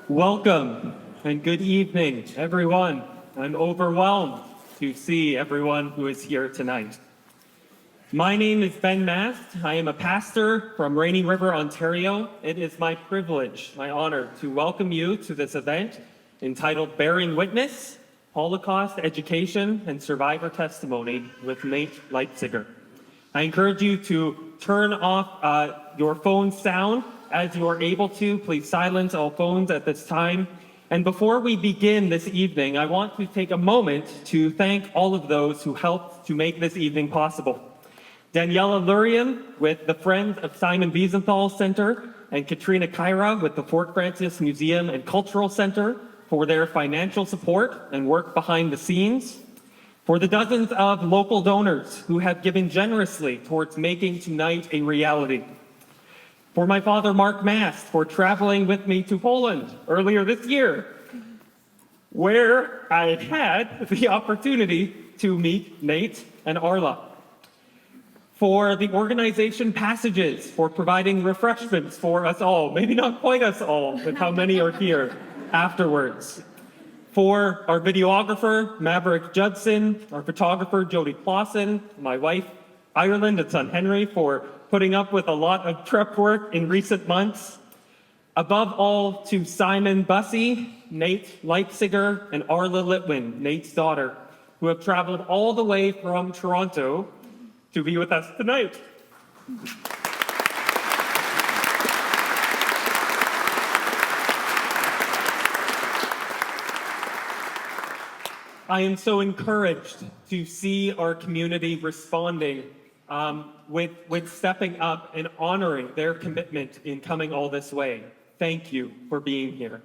Welcome and good evening, everyone. I'm overwhelmed to see everyone who is here tonight. My name is Ben Mast. I am a pastor from Rainy River, Ontario. It is my privilege, my honor, to welcome you to this event entitled Bearing Witness, Holocaust Education and Survivor Testimony with Nate Leipciger. I encourage you to turn off your phone sound as you are able to. Please silence all phones at this time. And before we begin this evening, I want to take a moment to thank all of those who helped to make this evening possible. Daniela Lurian with the Friends of Simon Wiesenthal Center and Katrina Kyra with the Fort Frances Museum and Cultural Center for their financial support and work behind the scenes. For the dozens of local donors who have given generously towards making tonight a reality. For my father, Mark Mast, for traveling with me to Poland earlier this year, where I had the opportunity to meet Nate and Arla. For the organization Passages, for providing refreshments for us all, maybe not quite us all, but how many are here afterwards. For our videographer, Maverick Judson, our photographer, Jody Clausen, my wife, Ireland, and son Henry, for putting up with a lot of prep work in recent months. Above all, to Simon Bussey, Nate Leipciger, and Arla Litwin, Nate's daughter, who have traveled all the way from Toronto to be with us tonight. I am so encouraged to see our community responding with stepping up and honoring their commitment in coming all this way. Thank you for being here.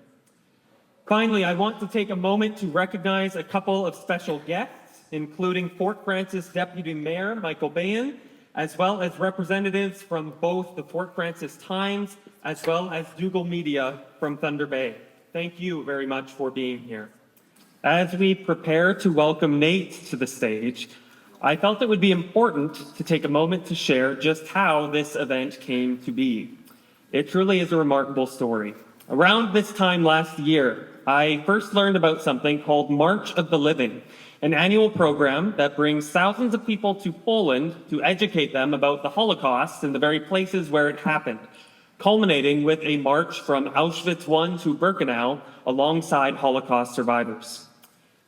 Finally, I want to take a moment to recognize a couple of special guests, including Fort Frances Deputy Mayor Michael Bain, as well as representatives from both the Fort Frances Times, as well as Dougal Media from Thunder Bay. Thank you very much for being here. As we prepare to welcome Nate to the stage, I felt it would be important to take a moment to share just how this event came to be. It truly is a remarkable story. Around this time last year, I first learned about something called March of the Living, an annual program that brings thousands of people to Poland to educate them about the Holocaust and the very places where it happened, culminating with a march from Auschwitz I to Birkenau alongside Holocaust survivors.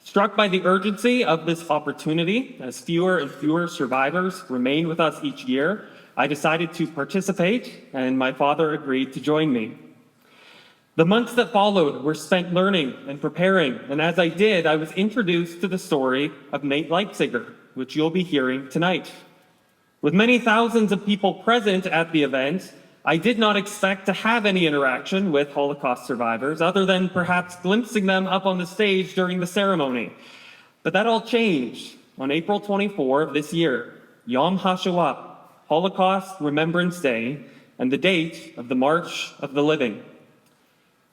Struck by the urgency of this opportunity, as fewer and fewer survivors remain with us each year, I decided to participate, and my father agreed to join me. The months that followed were spent learning and preparing, and as I did, I was introduced to the story of Nate Leipciger, which you'll be hearing tonight. With many thousands of people present at the event, I did not expect to have any interaction with Holocaust survivors other than perhaps glimpsing them up on the stage during the ceremony. But that all changed on April 24 of this year, Yom HaShoah, Holocaust Remembrance Day, and the date of the March of the Living.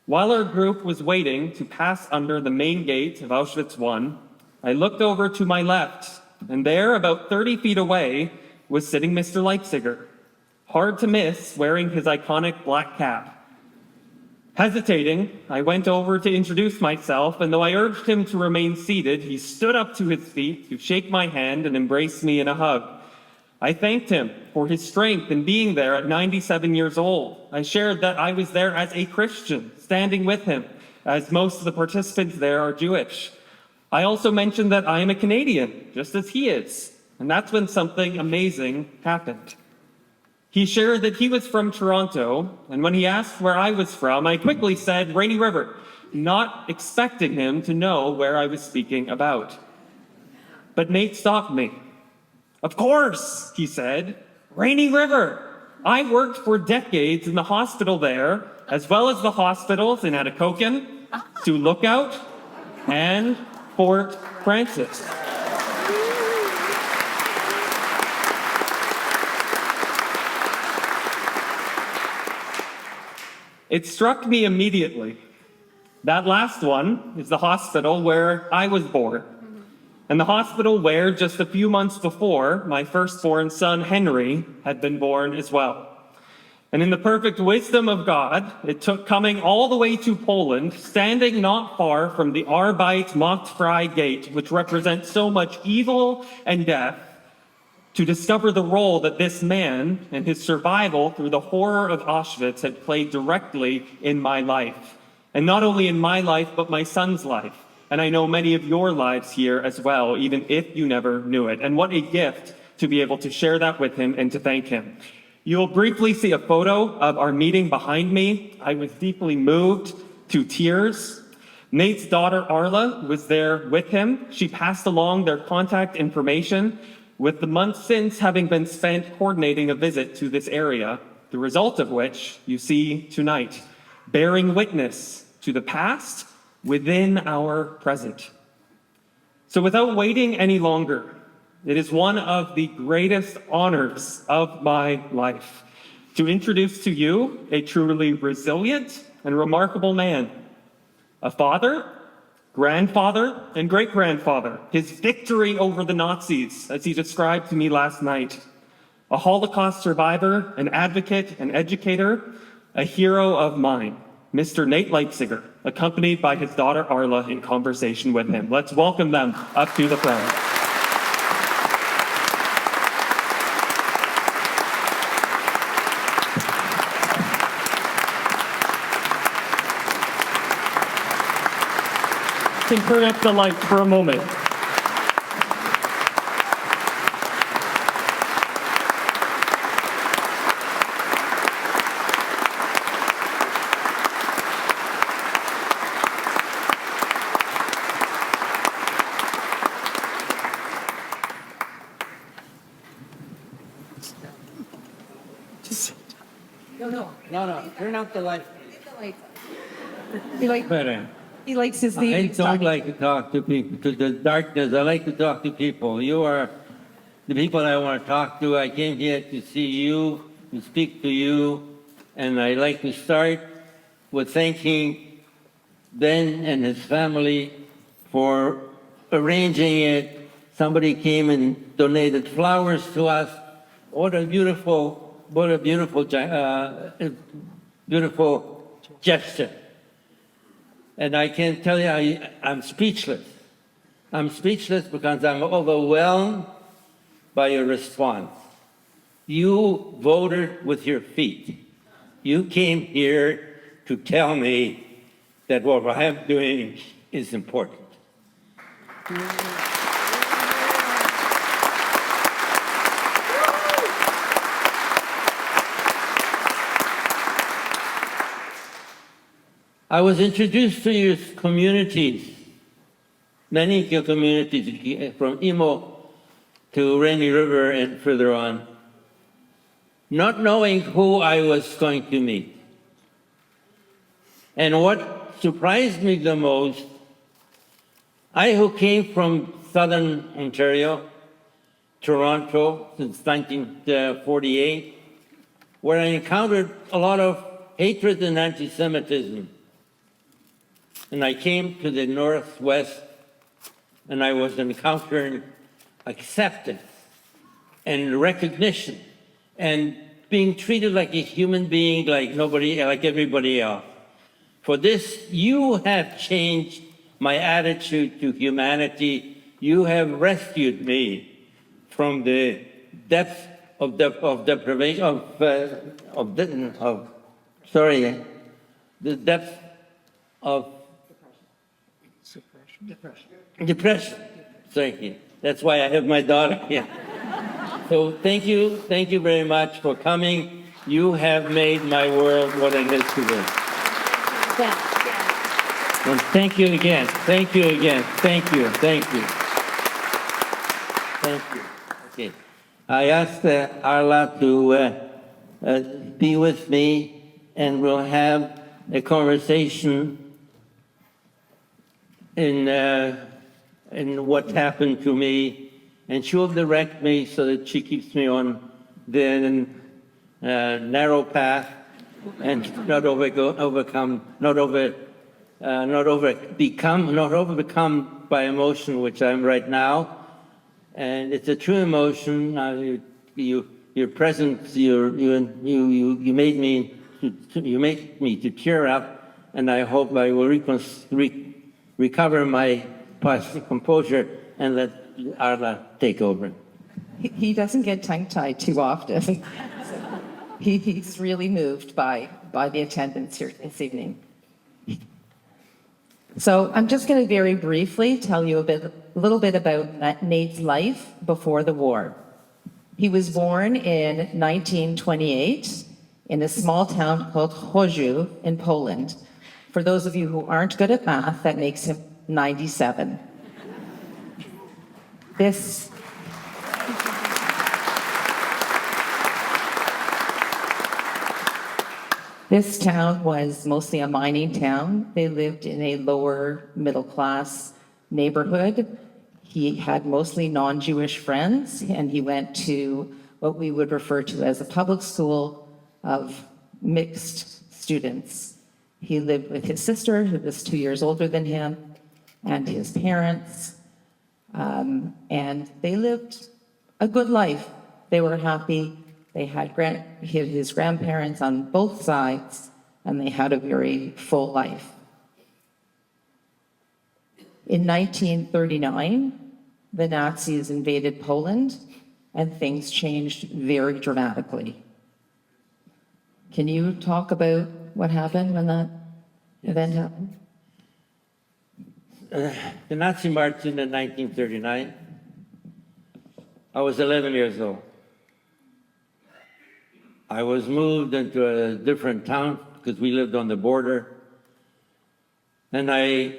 While our group was waiting to pass under the main gate of Auschwitz I looked over to my left, and there, about 30 feet away, was sitting Mr. Leipciger. Hard to miss, wearing his iconic black cap. Hesitating, I went over to introduce myself, and though I urged him to remain seated, he stood up to his feet to shake my hand and embrace me in a hug. I thanked him for his strength in being there at 97 years old. I shared that I was there as a Christian, standing with him, as most of the participants there are Jewish. I also mentioned that I am a Canadian, just as he is, and that's when something amazing happened. He shared that he was from Toronto, and when he asked where I was from, I quickly said Rainy River, not expecting him to know where I was speaking about. But Nate stopped me. Of course, he said, Rainy River. I worked for decades in the hospital there, as well as the hospitals in Atikokan, to Lookout, and Fort Frances. It struck me immediately. That last one is the hospital where I was born, and the hospital where just a few months before my firstborn son Henry had been born as well. And in the perfect wisdom of God, it took coming all the way to Poland, standing not far from the Arbeit Machtfrei gate, which represents so much evil and death, to discover the role that this man and his survival through the horror of Auschwitz had played directly in my life. And not only in my life, but my son's life. And I know many of your lives here as well, even if you never knew it. And what a gift to be able to share that with him and to thank him. You'll briefly see a photo of our meeting behind me. I was deeply moved to tears. Nate's daughter, Arla, was there with him. She passed along their contact information, with the months since having been spent coordinating a visit to this area, the result of which you see tonight, bearing witness to the past within our present. So without waiting any longer, it is one of the greatest honors of my life to introduce to you a truly resilient and remarkable man, a father, grandfather, and great-grandfather, his victory over the Nazis, as he described to me last night, a Holocaust survivor, an advocate, an educator, a hero of mine, Mr. Nate Leipciger, accompanied by his daughter Arla in conversation with him. Let's welcome them up to the front. Can turn up the lights for a moment. No, turn out the light. He likes his I name. don't like to talk to people, to the darkness. I like to talk to people. You are the people I want to talk to. I came here to see you, to speak to you, and I like to start with thanking Ben and his family for arranging it. Somebody came and donated flowers to us. What a beautiful gesture. And I can tell you, I'm speechless. I'm speechless because I'm overwhelmed by your response. You voted with your feet. You came here to tell me that what I am doing is important. I was introduced to your communities, many communities, from Imo to Rainy River and further on, not knowing who I was going to meet. And what surprised me the most, I who came from Southern Ontario, Toronto, since 1948, where I encountered a lot of hatred and anti-Semitism. And I came to the Northwest, and I was encountering acceptance and recognition and being treated like a human being, like everybody else. For this, you have changed my attitude to humanity. You have rescued me from the depth of deprivation, the depth of depression. Thank you. That's why I have my daughter here. So thank you very much for coming. You have made my world what it is today. And thank you again. Thank you again. Thank you. Okay. I asked Arla to be with me, and we'll have a conversation in what happened to me, and she'll direct me so that she keeps me on the narrow path and not overcome by emotion, which I'm right now. And it's a true emotion. your presence, you made me to cheer up, and I hope I will recover my past composure and let Arla take over. He doesn't get tongue-tied too often. He's really moved by the attendance here this evening. So I'm just going to very briefly tell you a little bit about Nate's life before the war. He was born in 1928 in a small town called Chodziu in Poland. For those of you who aren't good at math, that makes him 97. This town was mostly a mining town. They lived in a lower middle class neighborhood. He had mostly non-Jewish friends, and he went to what we would refer to as a public school of mixed students. He lived with his sister, who was 2 years older than him, and his parents, and they lived a good life. They were happy. They had his grandparents on both sides, and they had a very full life. In 1939, the Nazis invaded Poland, and things changed very dramatically. Can you talk about what happened when that event happened? The Nazi march in 1939. I was 11 years old. I was moved into a different town because we lived on the border. And I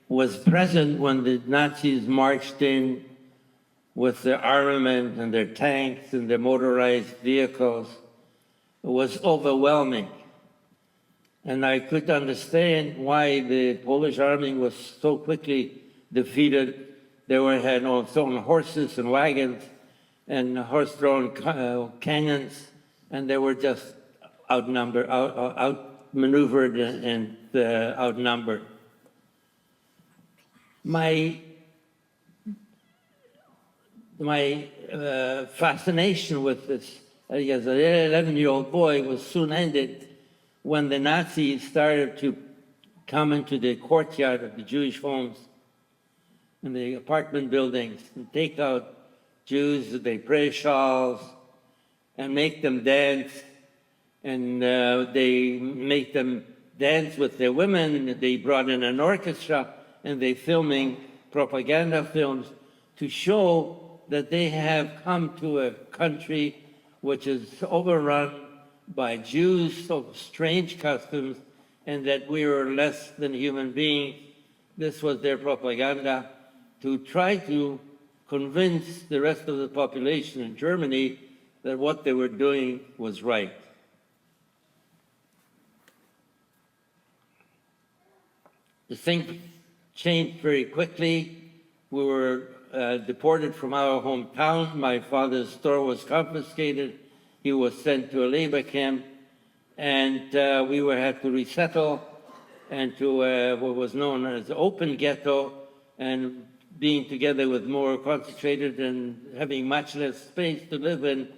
was present when the Nazis marched in with their armament and their tanks and their motorized vehicles. It was overwhelming. And I could understand why the Polish army was so quickly defeated. They had thrown horses and wagons and horse-drawn cannons, and they were just outmaneuvered and outnumbered. My fascination with this as an 11-year-old boy was soon ended when the Nazis started to come into the courtyard of the Jewish homes and the apartment buildings and take out Jews with their prayer shawls and make them dance. And they make them dance with their women. They brought in an orchestra and they filming propaganda films to show that they have come to a country which is overrun by Jews of strange customs and that we are less than human beings. This was their propaganda to try to convince the rest of the population in Germany that what they were doing was right. The thing changed very quickly. We were deported from our hometown. My father's store was confiscated. He was sent to a labor camp, and we had to resettle and to what was known as open ghetto, and being together with more concentrated and having much less space to live in.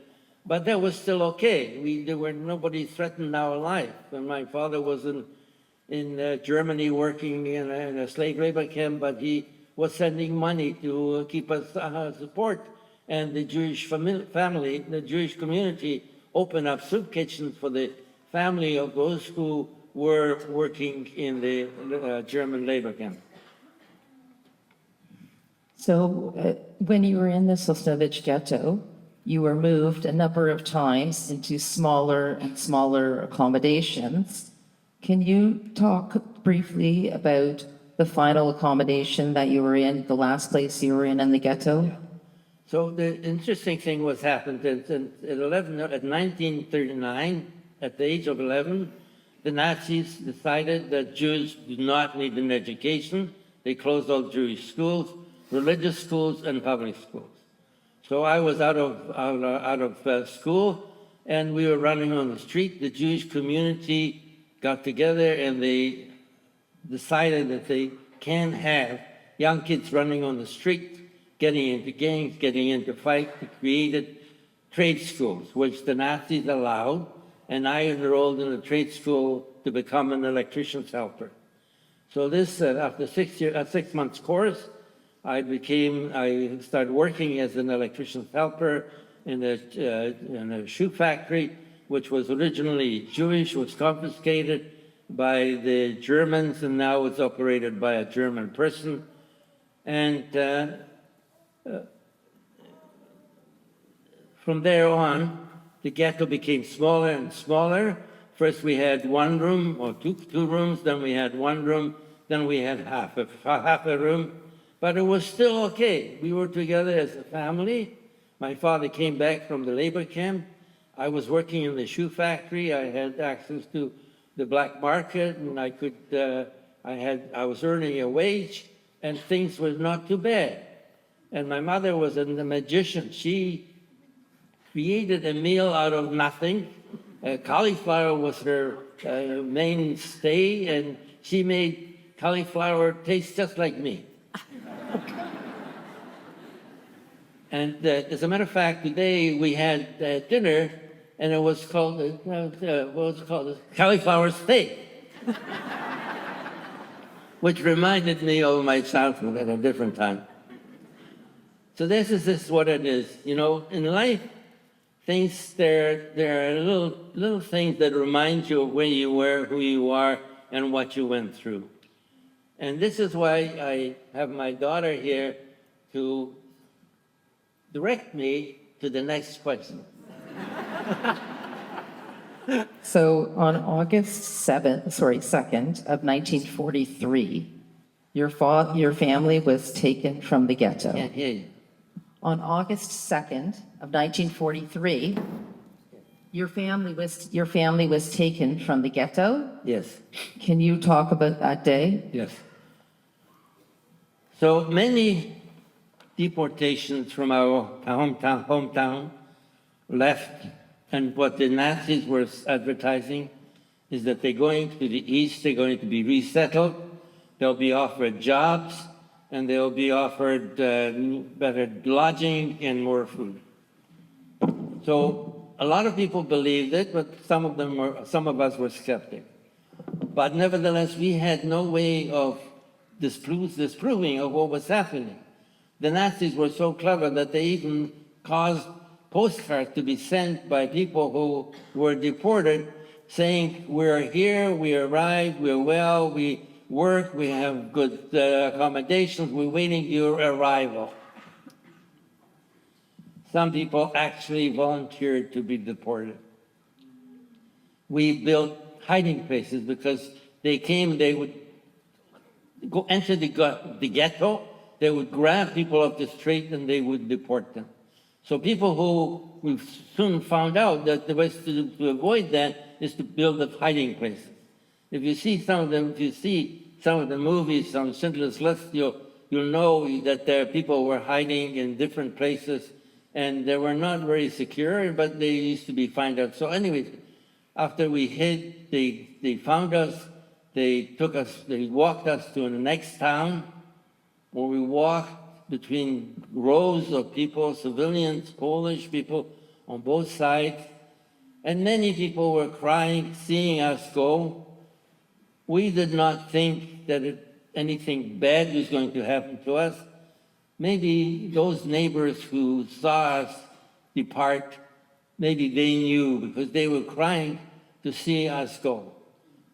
But that was still okay. Nobody threatened our life. And my father was in Germany working in a slave labor camp, but he was sending money to keep us support. And the Jewish family, the Jewish community, opened up soup kitchens for the family of those who were working in the German labor camp. So when you were in the Sosnovich ghetto, you were moved a number of times into smaller and smaller accommodations. Can you talk briefly about the final accommodation that you were in, the last place you were in the ghetto? So the interesting thing was happened at 1939, at the age of 11, the Nazis decided that Jews do not need an education. They closed all Jewish schools, religious schools, and public schools. So I was out of school, and we were running on the street. The Jewish community got together, and they decided that they can't have young kids running on the street, getting into gangs, getting into fights. They created trade schools, which the Nazis allowed, and I enrolled in a trade school to become an electrician's helper. So this, after 6 months course, I started working as an electrician's helper in a shoe factory, which was originally Jewish, was confiscated by the Germans, and now it's operated by a German person. And from there on, the ghetto became smaller and smaller. First we had one room or two rooms, then we had one room, then we had half a room. But it was still okay. We were together as a family. My father came back from the labor camp. I was working in the shoe factory. I had access to the black market, and I was earning a wage, and things were not too bad. And my mother was a magician. She created a meal out of nothing. Cauliflower was her mainstay, and she made cauliflower taste just like me. And as a matter of fact, today we had dinner, and it was called cauliflower steak, which reminded me of my childhood at a different time. So this is what it is. You know, in life, there are little things that remind you of where you were, who you are, and what you went through. And this is why I have my daughter here to direct me to the next question. So on August 2nd of 1943, your family was taken from the ghetto. Can't hear you. On August 2nd of 1943, your family was taken from the ghetto. Yes. Can you talk about that day? Yes. So many deportations from our hometown left, and what the Nazis were advertising is that they're going to the east, they're going to be resettled, they'll be offered jobs, and they'll be offered better lodging and more food. So a lot of people believed it, but some of us were skeptic. But nevertheless, we had no way of disproving of what was happening. The Nazis were so clever that they even caused postcards to be sent by people who were deported saying, we're here, we arrived, we're well, we work, we have good accommodations, we're waiting your arrival. Some people actually volunteered to be deported. We built hiding places because they would go enter the ghetto, they would grab people off the street and they would deport them. So people who we soon found out that the way to avoid that is to build up hiding places. If you see some of the movies on Schindler's List, you'll know that there are people who were hiding in different places, and they were not very secure, but they used to be found out. So anyways, after we hid, they found us, they walked us to the next town, where we walked between rows of people, civilians, Polish people on both sides, and many people were crying, seeing us go. We did not think that anything bad was going to happen to us. Maybe those neighbors who saw us depart, maybe they knew because they were crying to see us go.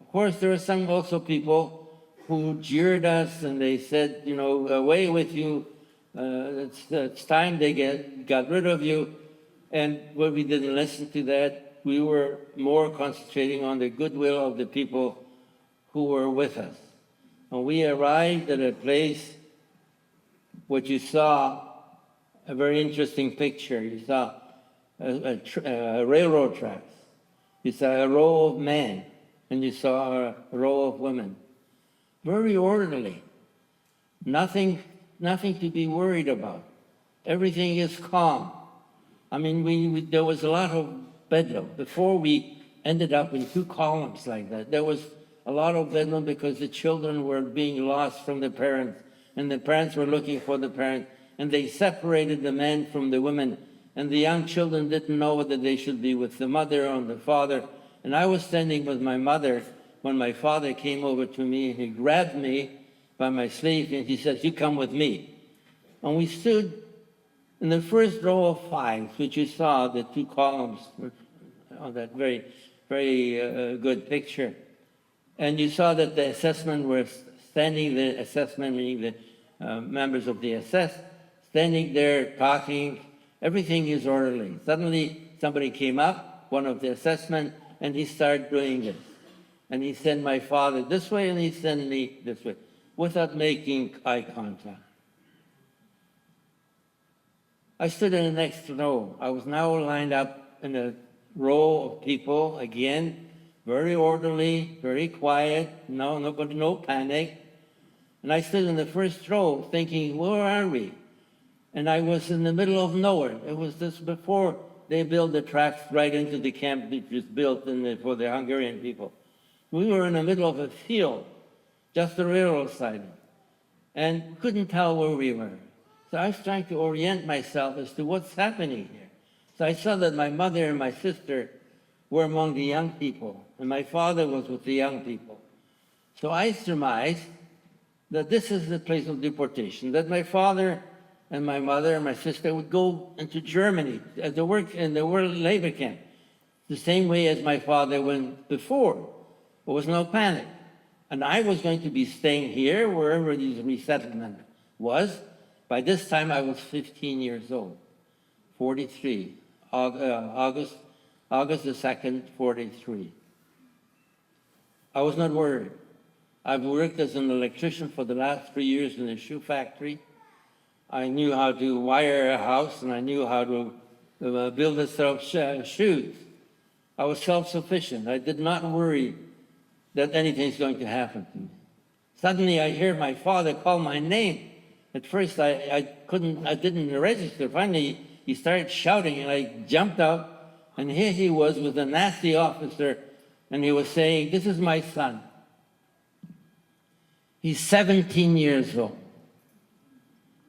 Of course, there were some also people who jeered us and they said, away with you, it's time they got rid of you. And when we didn't listen to that, we were more concentrating on the goodwill of the people who were with us. And we arrived at a place, what you saw, a very interesting picture. You saw a railroad tracks. You saw a row of men, and you saw a row of women. Very orderly. Nothing to be worried about. Everything is calm. I mean, there was a lot of bedlam. Before we ended up in 2 columns like that, there was a lot of bedlam because the children were being lost from the parents, and the parents were looking for the parents, and they separated the men from the women and the young children didn't know whether they should be with the mother or the father. And I was standing with my mother when my father came over to me, and he grabbed me by my sleeve, and he said, "You come with me." And we stood in the first row of five, which you saw, the two columns on that very, very good picture. And you saw that the assessment were standing, the assessment meaning the members of the SS, standing there talking. Everything is orderly. Suddenly, somebody came up, one of the assessment, and he started doing this. And he sent my father this way, and he sent me this way, without making eye contact. I stood in the next row. I was now lined up in a row of people, again, very orderly, very quiet, no panic. And I stood in the first row thinking, where are we? And I was in the middle of nowhere. It was just before they built the tracks right into the camp that was built for the Hungarian people. We were in the middle of a field, just the railroad siding, and couldn't tell where we were. So I was trying to orient myself as to what's happening here. So I saw that my mother and my sister were among the young people, and my father was with the young people. So I surmised that this is the place of deportation, that my father and my mother and my sister would go into Germany to work in the world labor camp, the same way as my father went before. There was no panic. And I was going to be staying here, wherever this resettlement was. By this time, I was 15 years old, 43, August the 2nd, 43. I was not worried. I've worked as an electrician for the last 3 years in a shoe factory. I knew how to wire a house, and I knew how to build a set of shoes. I was self-sufficient. I did not worry that anything's going to happen to me. Suddenly, I hear my father call my name. At first, I didn't register. Finally, he started shouting, and I jumped up, and here he was with a nasty officer, and he was saying, "This is my son. He's 17 years old.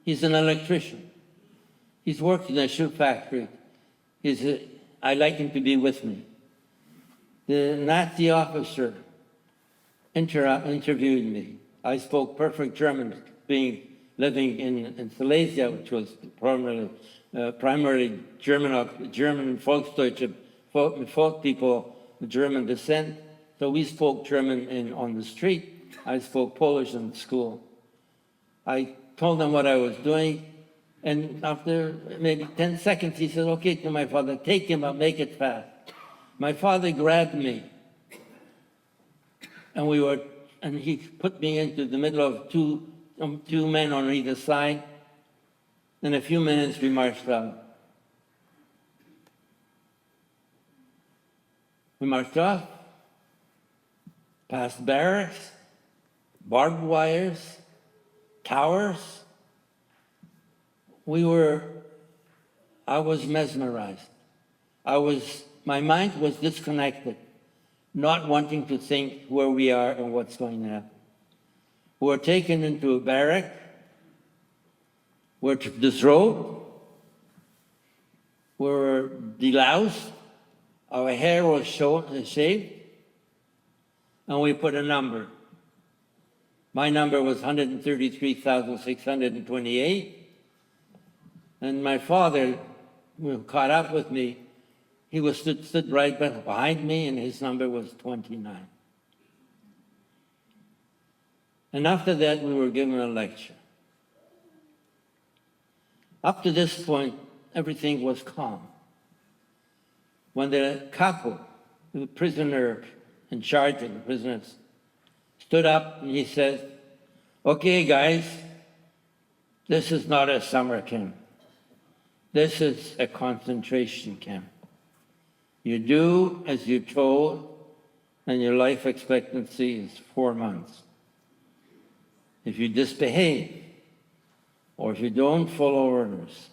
He's an electrician. He's worked in a shoe factory. I'd like him to be with me." The Nazi officer interviewed me. I spoke perfect German, living in Silesia, which was primarily German Volksdeutsche folk people, German descent. So we spoke German on the street. I spoke Polish in school. I told him what I was doing, and after maybe 10 seconds, he said, "Okay," to my father, "take him, but make it fast." My father grabbed me, and he put me into the middle of two men on either side. In a few minutes, we marched out. We marched off, past barracks, barbed wires, towers. I was mesmerized. My mind was disconnected, not wanting to think where we are and what's going to happen. We were taken into a barrack, we were disrobed, we were deloused, our hair was shaved, and we put a number. My number was 133,628, and my father, who caught up with me, he was stood right behind me, and his number was 29. And after that, we were given a lecture. Up to this point, everything was calm. When the capo, the prisoner in charge of the prisoners, stood up and he said, "Okay, guys, this is not a summer camp. This is a concentration camp. You do as you're told, and your life expectancy is 4 months. If you misbehave, or if you don't follow orders,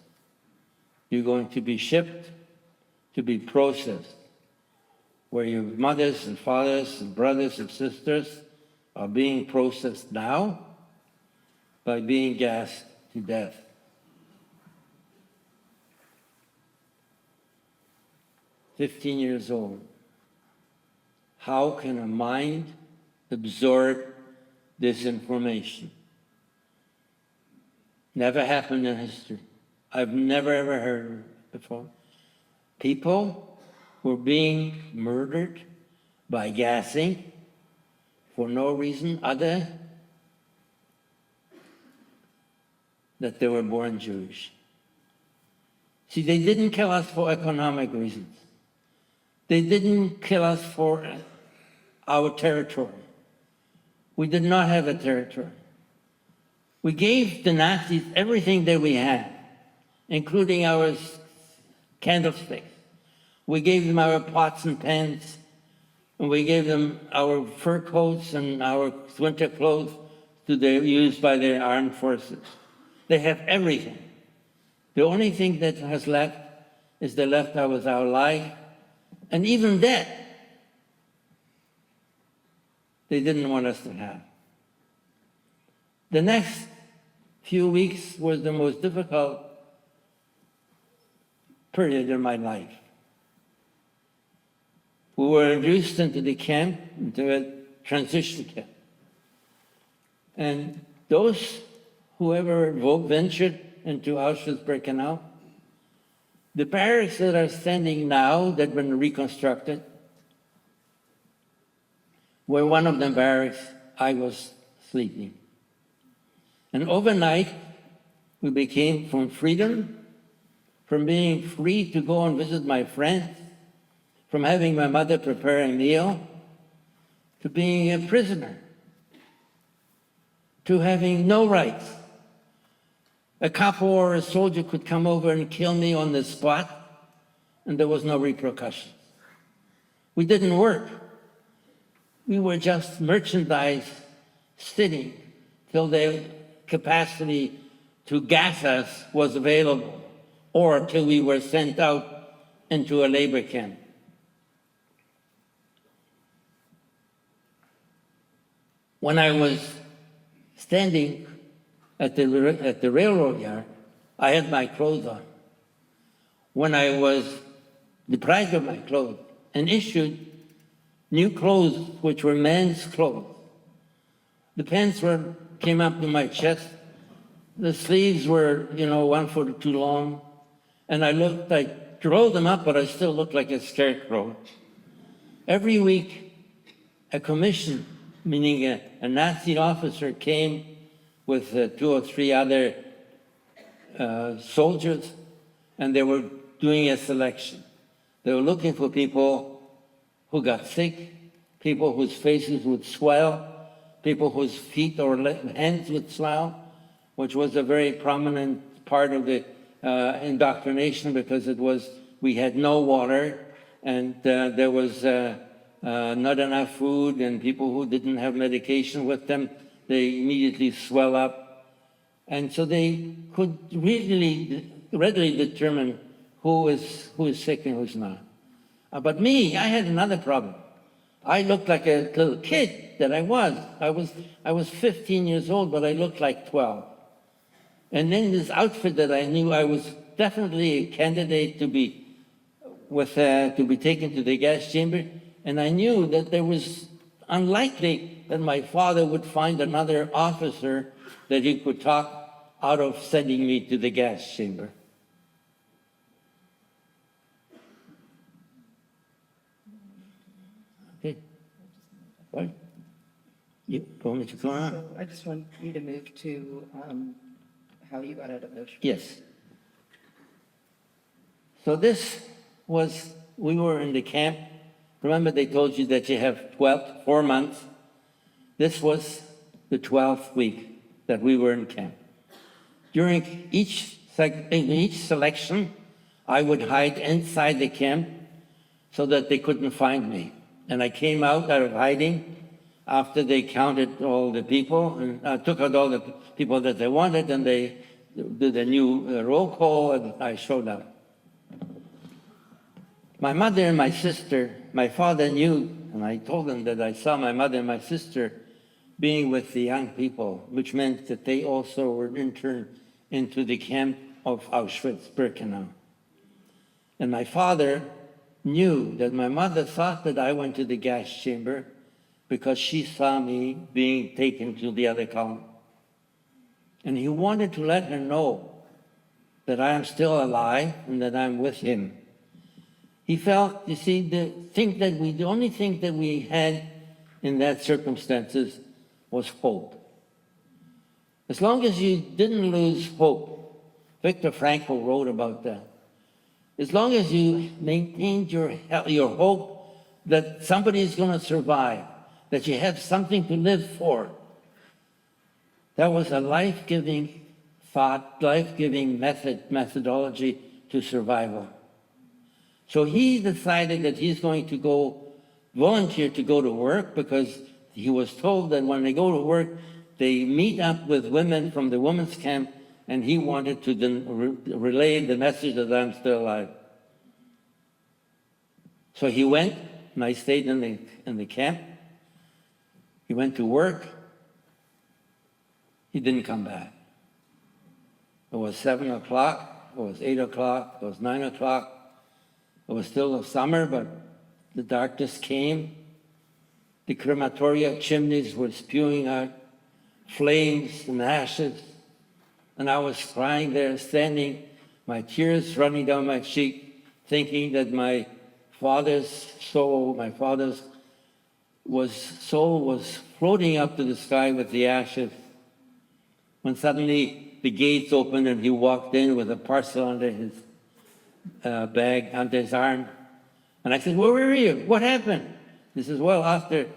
you're going to be shipped to be processed, where your mothers and fathers and brothers and sisters are being processed now by being gassed to death." 15 years old. How can a mind absorb this information? Never happened in history. I've never ever heard of it before. People were being murdered by gassing for no reason other that they were born Jewish. See, they didn't kill us for economic reasons. They didn't kill us for our territory. We did not have a territory. We gave the Nazis everything that we had, including our candlesticks. We gave them our pots and pans, and we gave them our fur coats and our winter clothes to be used by their armed forces. They have everything. The only thing that has left is they left us with our life, and even that they didn't want us to have. The next few weeks was the most difficult period in my life. We were introduced into the camp, into a transition camp. And those who ever ventured into Auschwitz-Birkenau, the barracks that are standing now that have been reconstructed were one of the barracks I was sleeping. And overnight, we became from freedom, from being free to go and visit my friends, from having my mother prepare a meal, to being a prisoner, to having no rights. A cop or a soldier could come over and kill me on the spot, and there was no repercussions. We didn't work. We were just merchandise sitting till the capacity to gas us was available, or till we were sent out into a labor camp. When I was standing at the railroad yard, I had my clothes on. When I was deprived of my clothes and issued new clothes, which were men's clothes, the pants came up to my chest. The sleeves were, 1 foot too long. And I rolled them up, but I still looked like a scarecrow. Every week, a commission, meaning a Nazi officer, came with 2 or 3 other soldiers, and they were doing a selection. They were looking for people who got sick, people whose faces would swell, people whose feet or hands would swell, which was a very prominent part of the indoctrination, because we had no water, and there was not enough food, and people who didn't have medication with them, they immediately swell up. And so they could really readily determine who is sick and who's not. But me, I had another problem. I looked like a little kid that I was. I was 15 years old, but I looked like 12. And in this outfit that I knew, I was definitely a candidate to be taken to the gas chamber. And I knew that there was unlikely that my father would find another officer that he could talk out of sending me to the gas chamber. Okay. What? You want me to go on? So I just want you to move to how you got out of Auschwitz. Yes. So we were in the camp. Remember, they told you that you have 4 months. This was the 12th week that we were in camp. During each selection, I would hide inside the camp so that they couldn't find me. And I came out of hiding after they counted all the people and took out all the people that they wanted, and they did a new roll call, and I showed up. My mother and my sister, my father knew, and I told them that I saw my mother and my sister being with the young people, which meant that they also were interned into the camp of Auschwitz-Birkenau. And my father knew that my mother thought that I went to the gas chamber because she saw me being taken to the other column. And he wanted to let her know that I am still alive and that I'm with him. He felt, you see, the only thing that we had in that circumstances was hope. As long as you didn't lose hope, Viktor Frankl wrote about that. As long as you maintained your hope that somebody is going to survive, that you have something to live for, that was a life-giving thought, life-giving methodology to survival. So he decided that he's going to volunteer to go to work, because he was told that when they go to work, they meet up with women from the women's camp, and he wanted to then relay the message that I'm still alive. So he went, and I stayed in the camp. He went to work. He didn't come back. It was 7 o'clock, it was 8 o'clock, it was 9 o'clock. It was still the summer, but the darkness came. The crematoria chimneys were spewing out flames and ashes. And I was crying there, standing, my tears running down my cheek, thinking that my father's soul was floating up to the sky with the ashes. When suddenly the gates opened and he walked in with a parcel under his bag, under his arm. And I said, "Where were you? What happened?" He says, "Well, after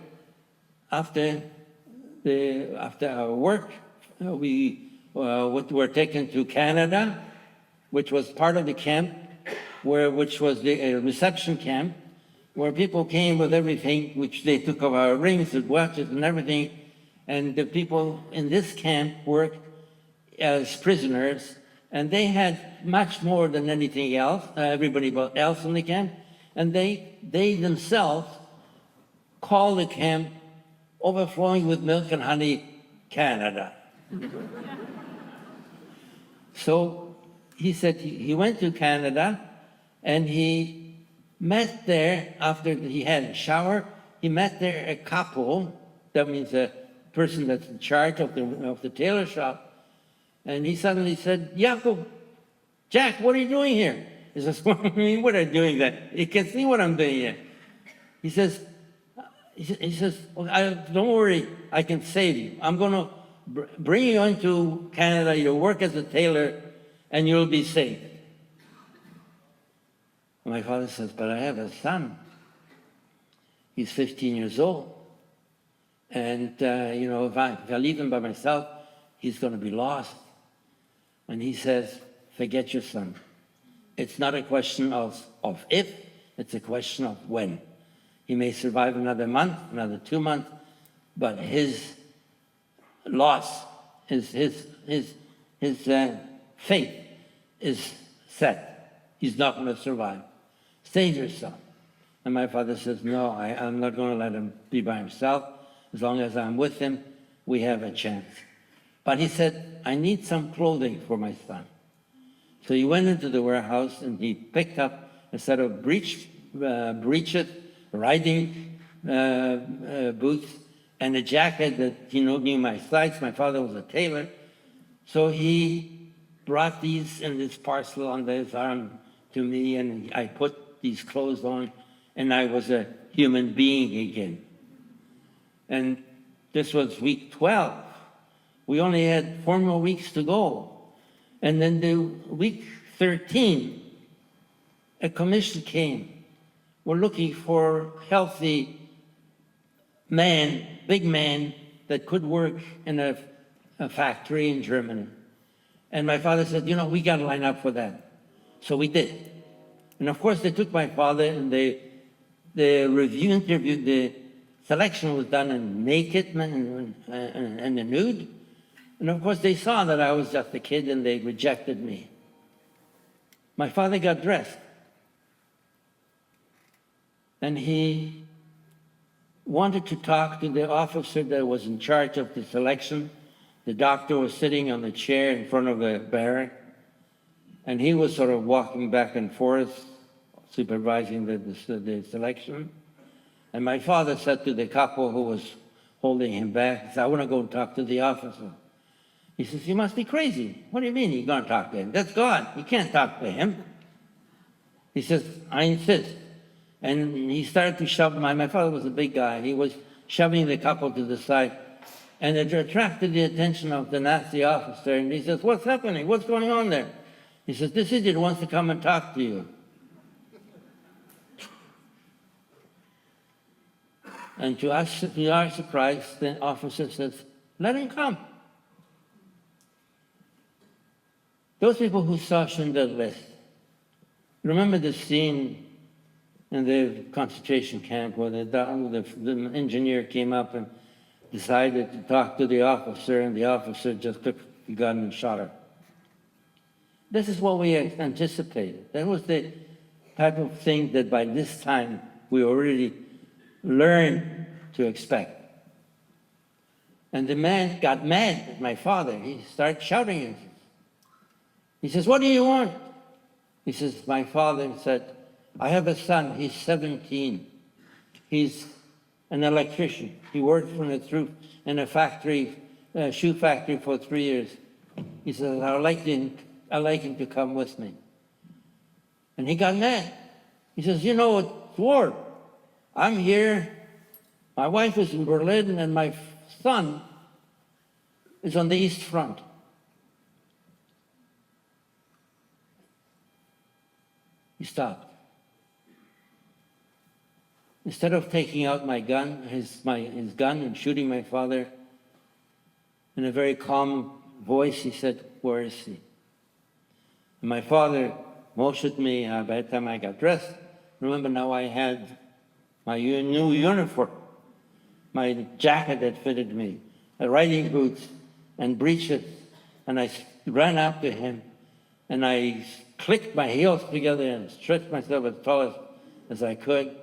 our work, we were taken to Canada, which was part of the camp, which was the reception camp, where people came with everything, which they took of our rings and watches and everything. And the people in this camp worked as prisoners, and they had much more than anything else, everybody else in the camp. And they themselves called the camp Overflowing with Milk and Honey, Canada." So he said he went to Canada, and he met there, after he had a shower, he met there a couple, that means a person that's in charge of the tailor shop. And he suddenly said, "Jack, what are you doing here?" He says, "What do you mean, what are you doing there? You can see what I'm doing here." He says, "Well, don't worry, I can save you. I'm going to bring you into Canada, you'll work as a tailor, and you'll be saved." And my father says, "But I have a son. He's 15 years old. And, if I leave him by myself, he's going to be lost." And he says, "Forget your son. It's not a question of if, it's a question of when. He may survive another month, another 2 months, but his loss, his fate is set. He's not going to survive. Save yourself." And my father says, "No, I'm not going to let him be by himself. As long as I'm with him, we have a chance." But he said, "I need some clothing for my son." So he went into the warehouse and he picked up a set of breeches, riding boots, and a jacket that knew my size. My father was a tailor. So he brought these in this parcel under his arm to me, and I put these clothes on, and I was a human being again. And this was week 12. We only had 4 more weeks to go. And then the week 13, a commission came. We're looking for healthy man, big man, that could work in a factory in Germany. And my father said, "We got to line up for that." So we did. And of course, they took my father, and the selection was done in naked and the nude. And of course, they saw that I was just a kid, and they rejected me. My father got dressed, and he wanted to talk to the officer that was in charge of the selection. The doctor was sitting on the chair in front of the barrack, and he was sort of walking back and forth, supervising the selection. And my father said to the couple who was holding him back, he said, I want to go and talk to the officer. He says, you must be crazy. What do you mean you're going to talk to him? That's God. You can't talk to him. He says, I insist. And he started to shove my father was a big guy. He was shoving the couple to the side. And it attracted the attention of the Nazi officer. And he says, what's happening? What's going on there? He says, this idiot wants to come and talk to you. And to our surprise, the officer says, let him come. Those people who saw Schindler's List, remember the scene in the concentration camp where the engineer came up and decided to talk to the officer, and the officer just took the gun and shot her. This is what we anticipated. That was the type of thing that by this time we already learned to expect. And the man got mad at my father. He started shouting at him. He says, what do you want? He says, my father said, I have a son, he's 17. He's an electrician. He worked in a factory, shoe factory for 3 years. He says, I'd like him to come with me. And he got mad. He says, you know, it's war. I'm here. My wife is in Berlin and my son is on the East Front. He stopped. Instead of taking out my gun, his gun and shooting my father, in a very calm voice, he said, where is he? And my father motioned me. By the time I got dressed, remember now I had my new uniform, my jacket that fitted me, riding boots and breeches, and I ran up to him, and I clicked my heels together and stretched myself as tall as I could,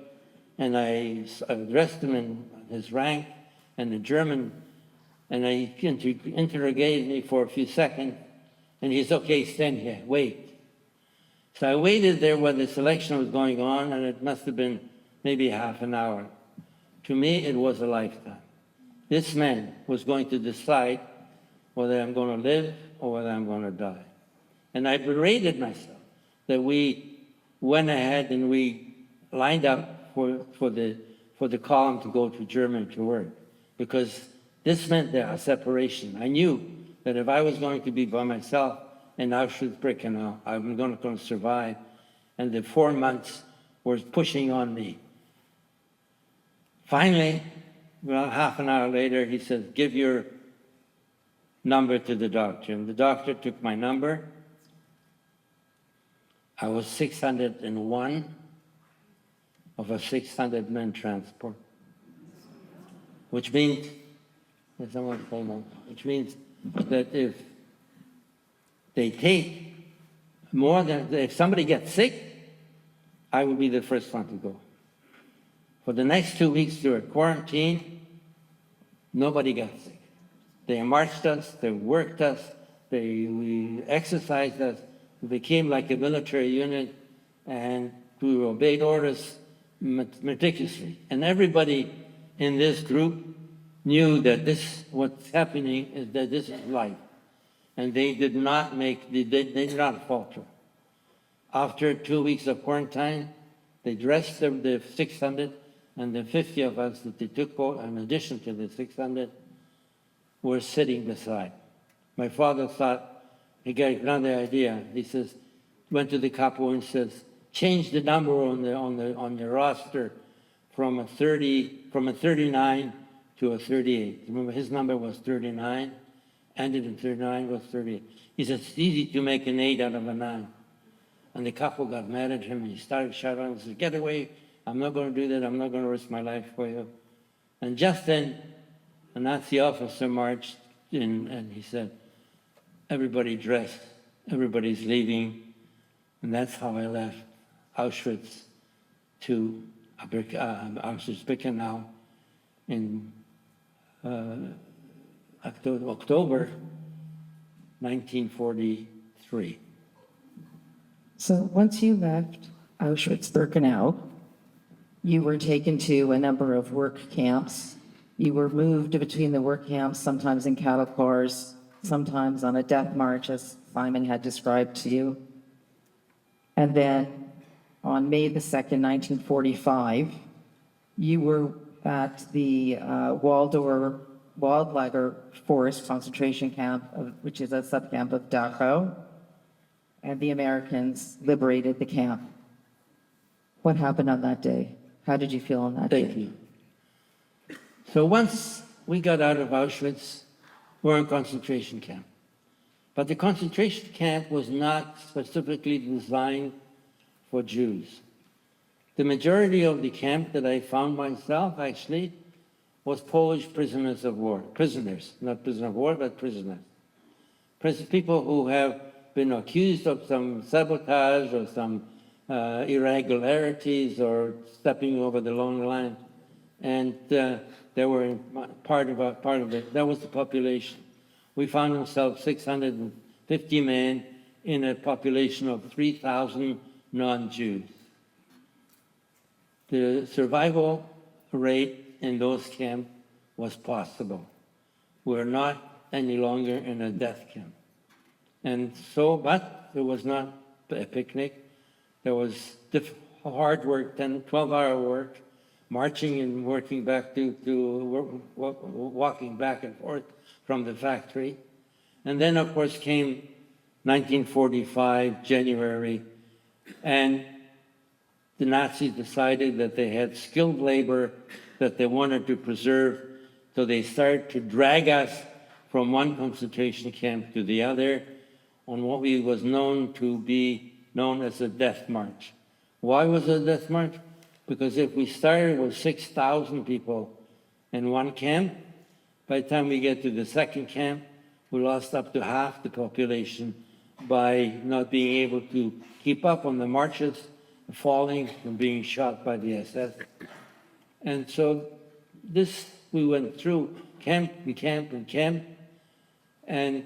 and I addressed him in his rank and the German, and he interrogated me for a few seconds, and he said, okay, stand here, wait. So I waited there while the selection was going on, and it must have been maybe half an hour. To me, it was a lifetime. This man was going to decide whether I'm going to live or whether I'm going to die. And I berated myself that we went ahead and we lined up for the column to go to Germany to work, because this meant a separation. I knew that if I was going to be by myself in Auschwitz-Birkenau, I'm going to survive, and the 4 months were pushing on me. Finally, well, half an hour later, he said, give your number to the doctor. And the doctor took my number. I was 601 of a 600-man transport, which means, that if they take more than, if somebody gets sick, I will be the first one to go. For the next 2 weeks during quarantine, nobody got sick. They marched us, they worked us, we exercised us, we became like a military unit, and we obeyed orders meticulously. And everybody in this group knew that what's happening is that this is life. And they did not falter. After 2 weeks of quarantine, they dressed the 600, and the 50 of us that they took in addition to the 600 were sitting beside. My father thought, he got another idea. He says, went to the capo and says, change the number on the roster from a 39 to a 38. Remember, his number was 39, ended in 39, was 38. He said, it's easy to make an 8 out of a 9. And the couple got mad at him, and he started shouting, and said, get away, I'm not going to do that, I'm not going to risk my life for you. And just then, a Nazi officer marched in, and he said, everybody dressed, everybody's leaving. And that's how I left Auschwitz to Auschwitz-Birkenau in October 1943. So once you left, Auschwitz-Birkenau. You were taken to a number of work camps. You were moved between the work camps, sometimes in cattle cars, sometimes on a death march, as Simon had described to you. And then on May the 2nd, 1945, you were at the Waldlager Forest concentration camp, which is a subcamp of Dachau, and the Americans liberated the camp. What happened on that day? How did you feel on that day? Thank you. So once we got out of Auschwitz, we're in concentration camp. But the concentration camp was not specifically designed for Jews. The majority of the camp that I found myself actually was Polish prisoners of war. Prisoners, not prisoners of war, but prisoners. People who have been accused of some sabotage or some irregularities or stepping over the long line. And they were part of it. That was the population. We found ourselves 650 men in a population of 3,000 non-Jews. The survival rate in those camps was possible. We're not any longer in a death camp. And so, but it was not a picnic. There was hard work, 12-hour work, marching and working back walking back and forth from the factory. And then, of course, came 1945, January, and the Nazis decided that they had skilled labor that they wanted to preserve, so they started to drag us from one concentration camp to the other on what was known as a death march. Why was it a death march? Because if we started with 6,000 people in one camp, by the time we get to the second camp, we lost up to half the population by not being able to keep up on the marches, falling and being shot by the SS. And so we went through camp and camp and camp, and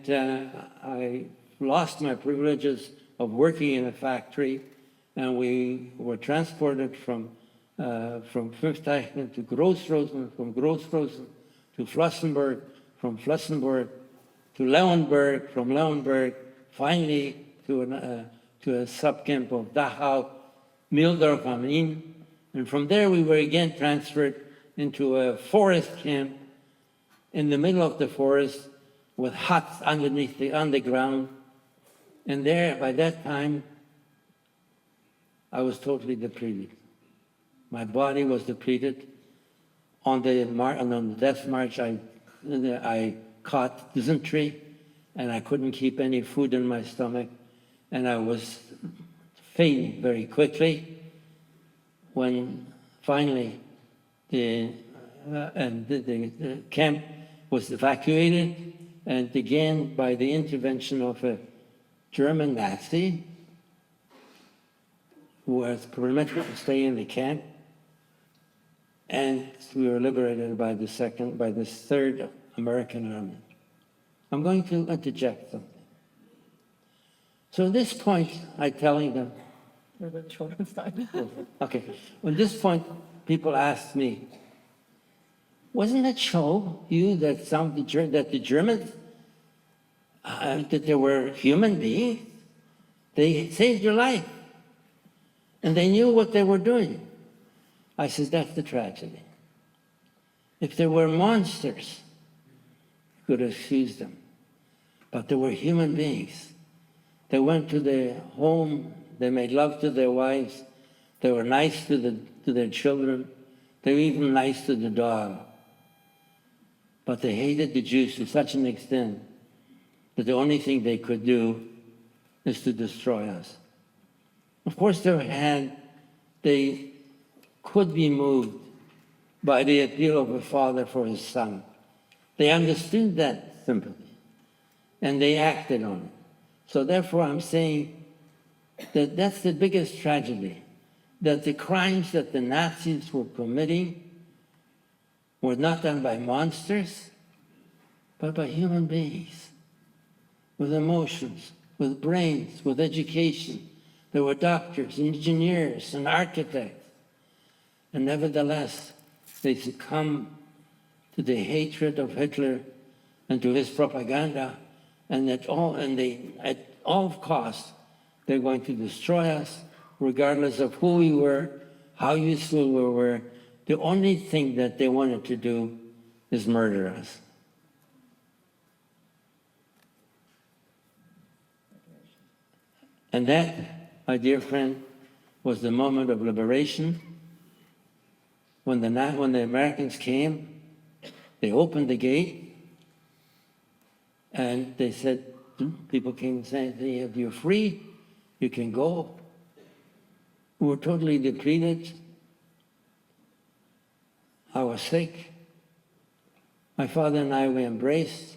I lost my privileges of working in a factory, and we were transported from Fünfteichen to Großrosen, from Großrosen to Flossenburg, from Flossenburg to Lauenburg, from Lauenburg finally to a subcamp of Dachau, Mildorf am Inn, and from there we were again transferred into a forest camp in the middle of the forest with huts underneath the underground. And there, by that time, I was totally depleted. My body was depleted. On the death march, I caught dysentery, and I couldn't keep any food in my stomach, and I was fading very quickly. When finally the camp was evacuated, and again by the intervention of a German Nazi who was permitted to stay in the camp, and we were liberated by the third American Army. I'm going to interject something. So at this point, I'm telling them, okay, at this point, people asked me, wasn't it show you that the Germans, that they were human beings? They saved your life. And they knew what they were doing. I said, that's the tragedy. If they were monsters, you could excuse them. But they were human beings. They went to their home, they made love to their wives, they were nice to their children, they were even nice to the dog. But they hated the Jews to such an extent that the only thing they could do is to destroy us. Of course, they could be moved by the appeal of a father for his son. They understood that sympathy, and they acted on it. So therefore, I'm saying that that's the biggest tragedy, that the crimes that the Nazis were committing were not done by monsters, but by human beings, with emotions, with brains, with education, There were doctors, engineers, and architects. And nevertheless, they succumbed to the hatred of Hitler and to his propaganda, and at all costs, they're going to destroy us, regardless of who we were, how useful we were. The only thing that they wanted to do is murder us. And that, my dear friend, was the moment of liberation. When the Americans came, they opened the gate, and they said, people came and said, if you're free, you can go. We were totally depleted. I was sick. My father and I, we embraced.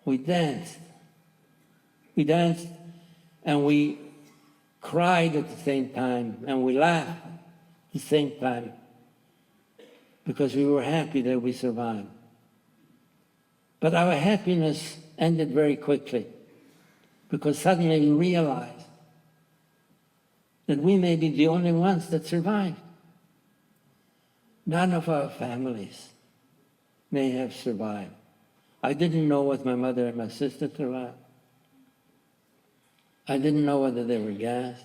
We danced. We danced, and we cried at the same time, and we laughed at the same time, because we were happy that we survived. But our happiness ended very quickly, because suddenly we realized that we may be the only ones that survived. None of our families may have survived. I didn't know what my mother and my sister survived. I didn't know whether they were gassed.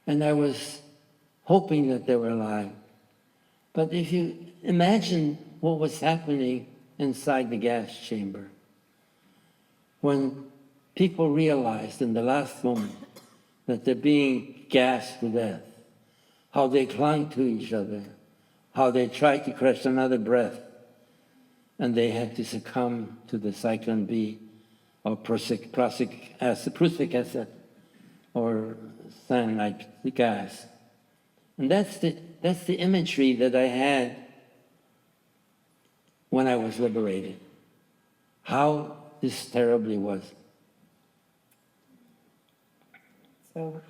And I was hoping that they were alive. But if you imagine what was happening inside the gas chamber, when people realized in the last moment that they're being gassed to death, how they clung to each other, how they tried to catch another breath, and they had to succumb to the cyclone B, or prussic acid, or cyanide gas. And that's the imagery that I had when I was liberated, how this terribly was. So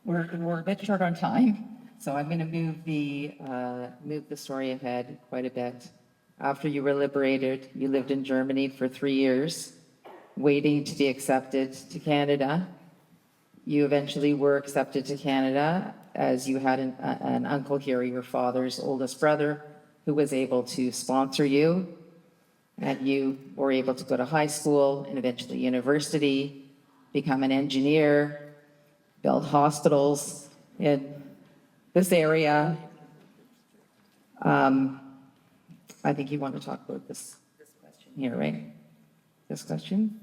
we're a bit short on time, so I'm going to move the story ahead quite a bit. After you were liberated, you lived in Germany for 3 years, waiting to be accepted to Canada. You eventually were accepted to Canada, as you had an uncle here, your father's oldest brother, who was able to sponsor you, and you were able to go to high school and eventually university, become an engineer, build hospitals in this area. I think you want to talk about this question here, right? This question?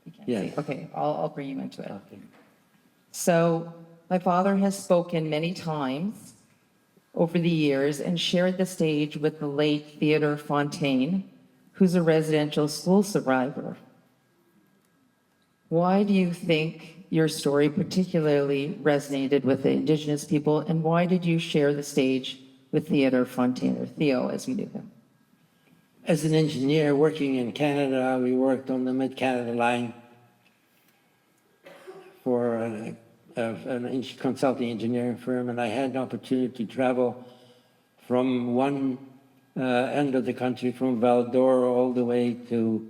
You can't Yes. see. Okay, I'll bring you into it. Okay. So my father has spoken many times over the years and shared the stage with the late Theodore Fontaine, who's a residential school survivor. Why do you think your story particularly resonated with the Indigenous people, and why did you share the stage with Theodore Fontaine, or Theo as we knew him? As an engineer working in Canada, we worked on the Mid-Canada line for a consulting engineering firm, and I had an opportunity to travel from one end of the country, from Val-d'Or, all the way to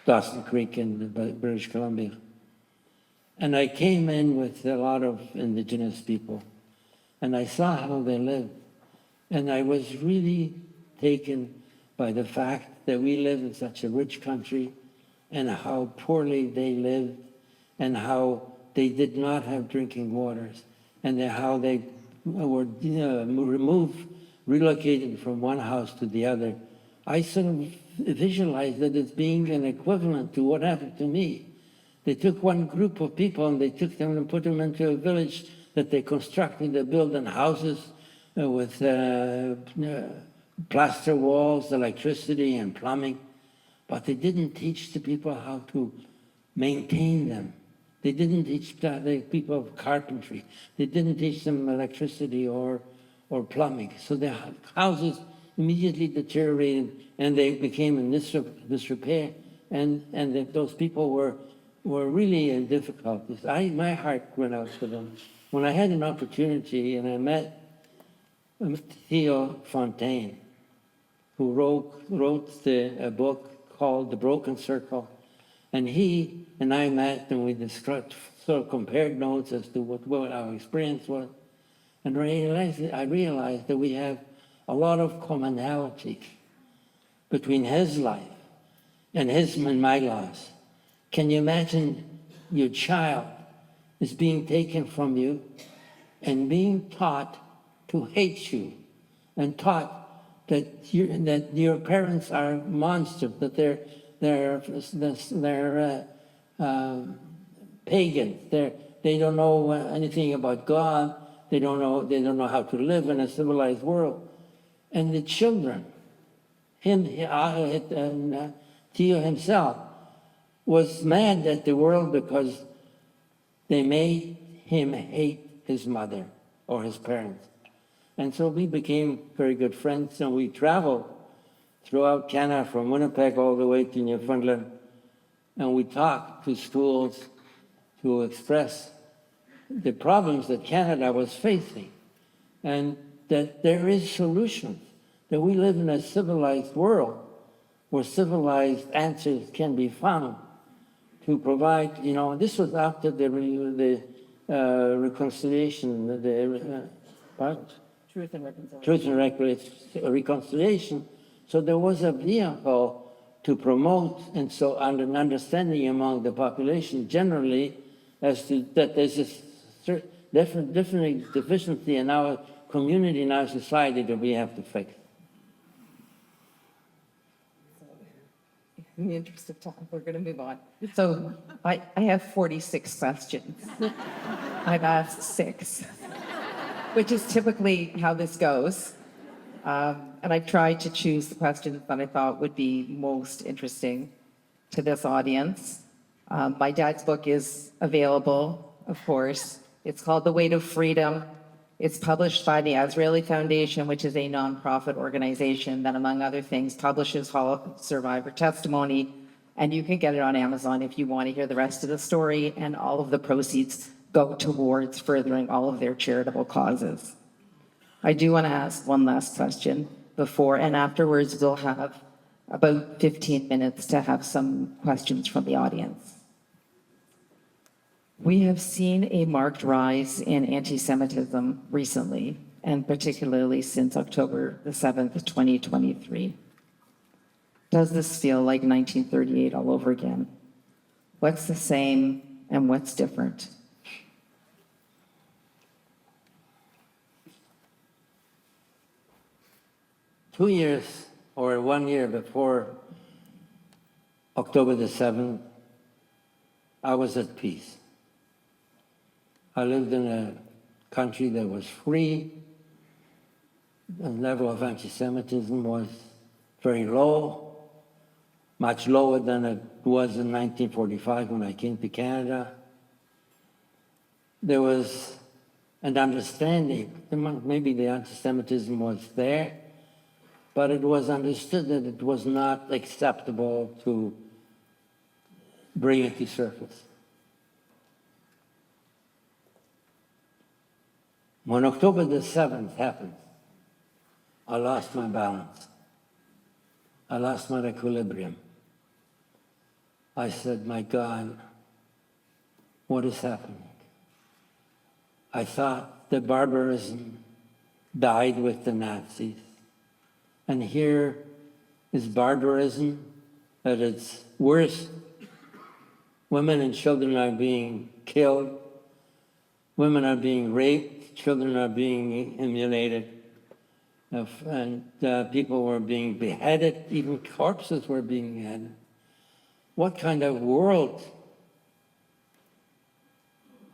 Dawson Creek in British Columbia. And I came in with a lot of Indigenous people, and I saw how they lived. And I was really taken by the fact that we live in such a rich country, and how poorly they lived, and how they did not have drinking waters, and how they were relocated from one house to the other. I sort of visualized it as being an equivalent to what happened to me. They took one group of people and they took them and put them into a village that they constructed. They built in houses with plaster walls, electricity, and plumbing. But they didn't teach the people how to maintain them. They didn't teach the people carpentry. They didn't teach them electricity or plumbing. So the houses immediately deteriorated, and they became in disrepair. And those people were really in difficulties. My heart went out to them. When I had an opportunity, and I met Theo Fontaine, who wrote a book called The Broken Circle. And he and I met and we discussed, sort of compared notes as to what our experience was. And I realized that we have a lot of commonality between his life and my loss. Can you imagine your child is being taken from you and being taught to hate you and taught that your parents are monsters, that they're pagans, they don't know anything about God, they don't know how to live in a civilized world, and the children, Theo himself, was mad at the world because they made him hate his mother or his parents. And so we became very good friends, and we traveled throughout Canada from Winnipeg all the way to Newfoundland, and we talked to schools to express the problems that Canada was facing, and that there is solutions, that we live in a civilized world where civilized answers can be found to provide, this was after the reconciliation, Truth and reconciliation. Truth and Reconciliation. So there was a vehicle to promote and so an understanding among the population generally as to that there's this different deficiency in our community, in our society that we have to fix. In the interest of time, we're going to move on. So I have 46 questions. I've asked 6, which is typically how this goes. And I've tried to choose the questions that I thought would be most interesting to this audience. My dad's book is available, of course. It's called The Weight of Freedom. It's published by the Azrieli Foundation, which is a nonprofit organization that, among other things, publishes Holocaust survivor testimony. And you can get it on Amazon if you want to hear the rest of the story. And all of the proceeds go towards furthering all of their charitable causes. I do want to ask one last question before, and afterwards we'll have about 15 minutes to have some questions from the audience. We have seen a marked rise in anti-Semitism recently, and particularly since October the 7th, 2023. Does this feel like 1938 all over again? What's the same and what's different? Two years or 1 year before October the 7th, I was at peace. I lived in a country that was free. The level of anti-Semitism was very low, much lower than it was in 1945 when I came to Canada. There was an understanding, maybe the anti-Semitism was there, but it was understood that it was not acceptable to bring it to surface. When October the 7th happened, I lost my balance. I lost my equilibrium. I said, my God, what is happening? I thought that barbarism died with the Nazis. And here is barbarism at its worst. Women and children are being killed. Women are being raped. Children are being humiliated. And people were being beheaded. Even corpses were being beheaded. What kind of world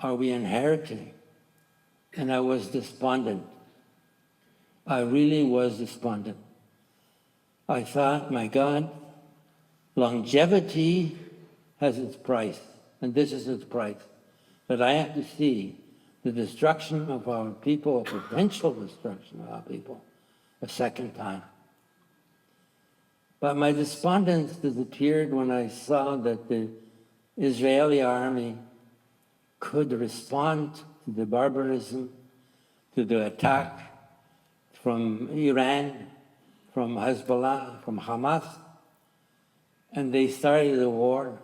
are we inheriting? And I was despondent. I really was despondent. I thought, my God, longevity has its price, and this is its price, that I have to see the destruction of our people, potential destruction of our people, a second time. But my despondence disappeared when I saw that the Israeli army could respond to the barbarism, to the attack from Iran, from Hezbollah, from Hamas, and they started a war.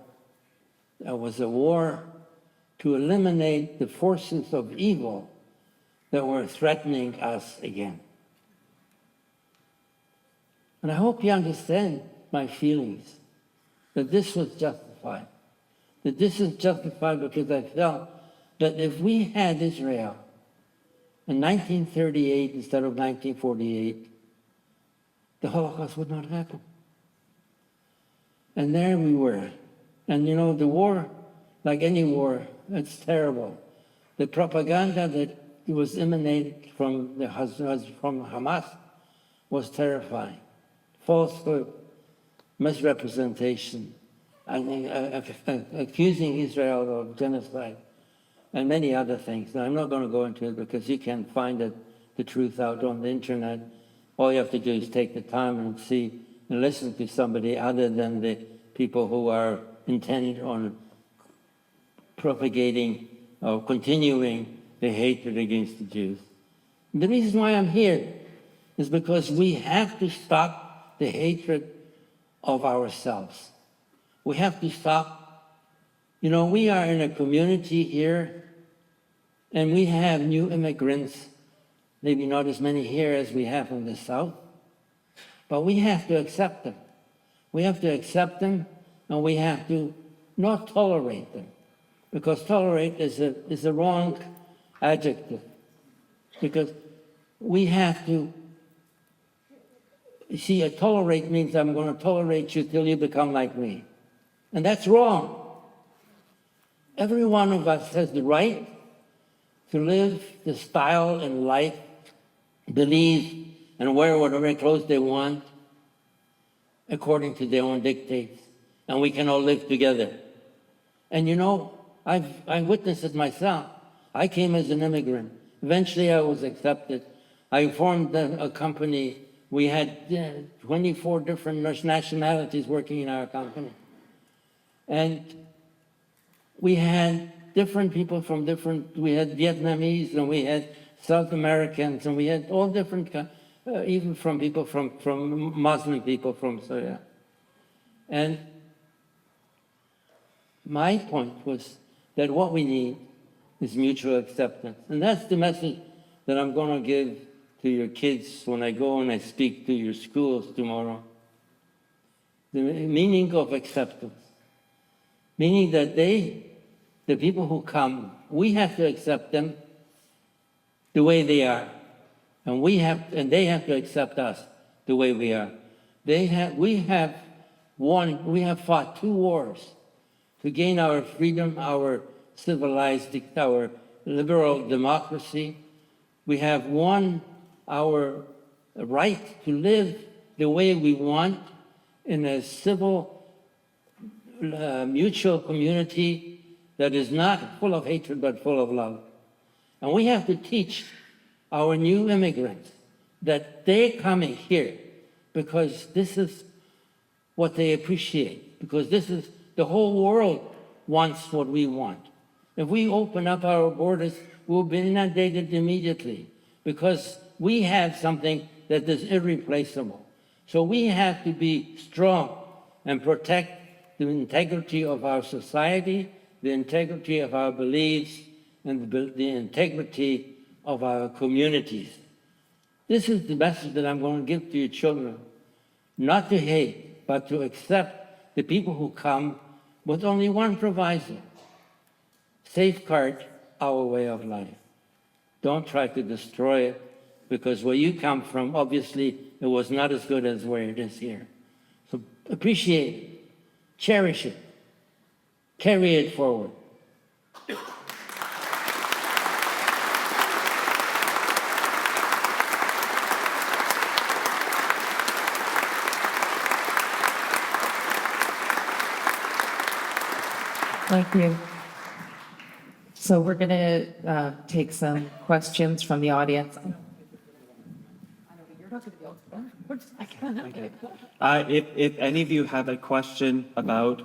That was a war to eliminate the forces of evil that were threatening us again. And I hope you understand my feelings, that this was justified. That this is justified because I felt that if we had Israel in 1938 instead of 1948, the Holocaust would not happen. And there we were. And you know, the war, like any war, it's terrible. The propaganda that was emanated from from Hamas was terrifying. Falsehood, misrepresentation, accusing Israel of genocide, and many other things. Now, I'm not going to go into it because you can find the truth out on the internet. All you have to do is take the time and see and listen to somebody other than the people who are intent on propagating or continuing the hatred against the Jews. The reason why I'm here is because we have to stop the hatred of ourselves. We have to stop. You know, we are in a community here, and we have new immigrants, maybe not as many here as we have in the South, but we have to accept them. We have to accept them, and we have to not tolerate them, because tolerate is a wrong adjective, because we have to, you see, tolerate means I'm going to tolerate you till you become like me. And that's wrong. Every one of us has the right to live the style and life, believe, and wear whatever clothes they want according to their own dictates. And we can all live together. And you know, I witnessed it myself. I came as an immigrant. Eventually I was accepted. I formed a company. We had 24 different nationalities working in our company. And we had different people from different, we had Vietnamese and we had South Americans and we had all different, even from people from Muslim people from Syria. And my point was that what we need is mutual acceptance. And that's the message that I'm going to give to your kids when I go and I speak to your schools tomorrow. The meaning of acceptance. Meaning that the people who come, we have to accept them the way they are. And they have to accept us the way we are. We have fought 2 wars to gain our freedom, our civilized, our liberal democracy. We have won our right to live the way we want in a civil, mutual community that is not full of hatred but full of love. And we have to teach our new immigrants that they're coming here because this is what they appreciate, because this is the whole world wants what we want. If we open up our borders, we'll be inundated immediately because we have something that is irreplaceable. So we have to be strong and protect the integrity of our society, the integrity of our beliefs, and the integrity of our communities. This is the message that I'm going to give to your children. Not to hate, but to accept the people who come with only one proviso. Safeguard our way of life. Don't try to destroy it, because where you come from, obviously, it was not as good as where it is here. So appreciate it. Cherish it. Carry it forward. Thank you. So we're going to take some questions from the audience. If any of you have a question about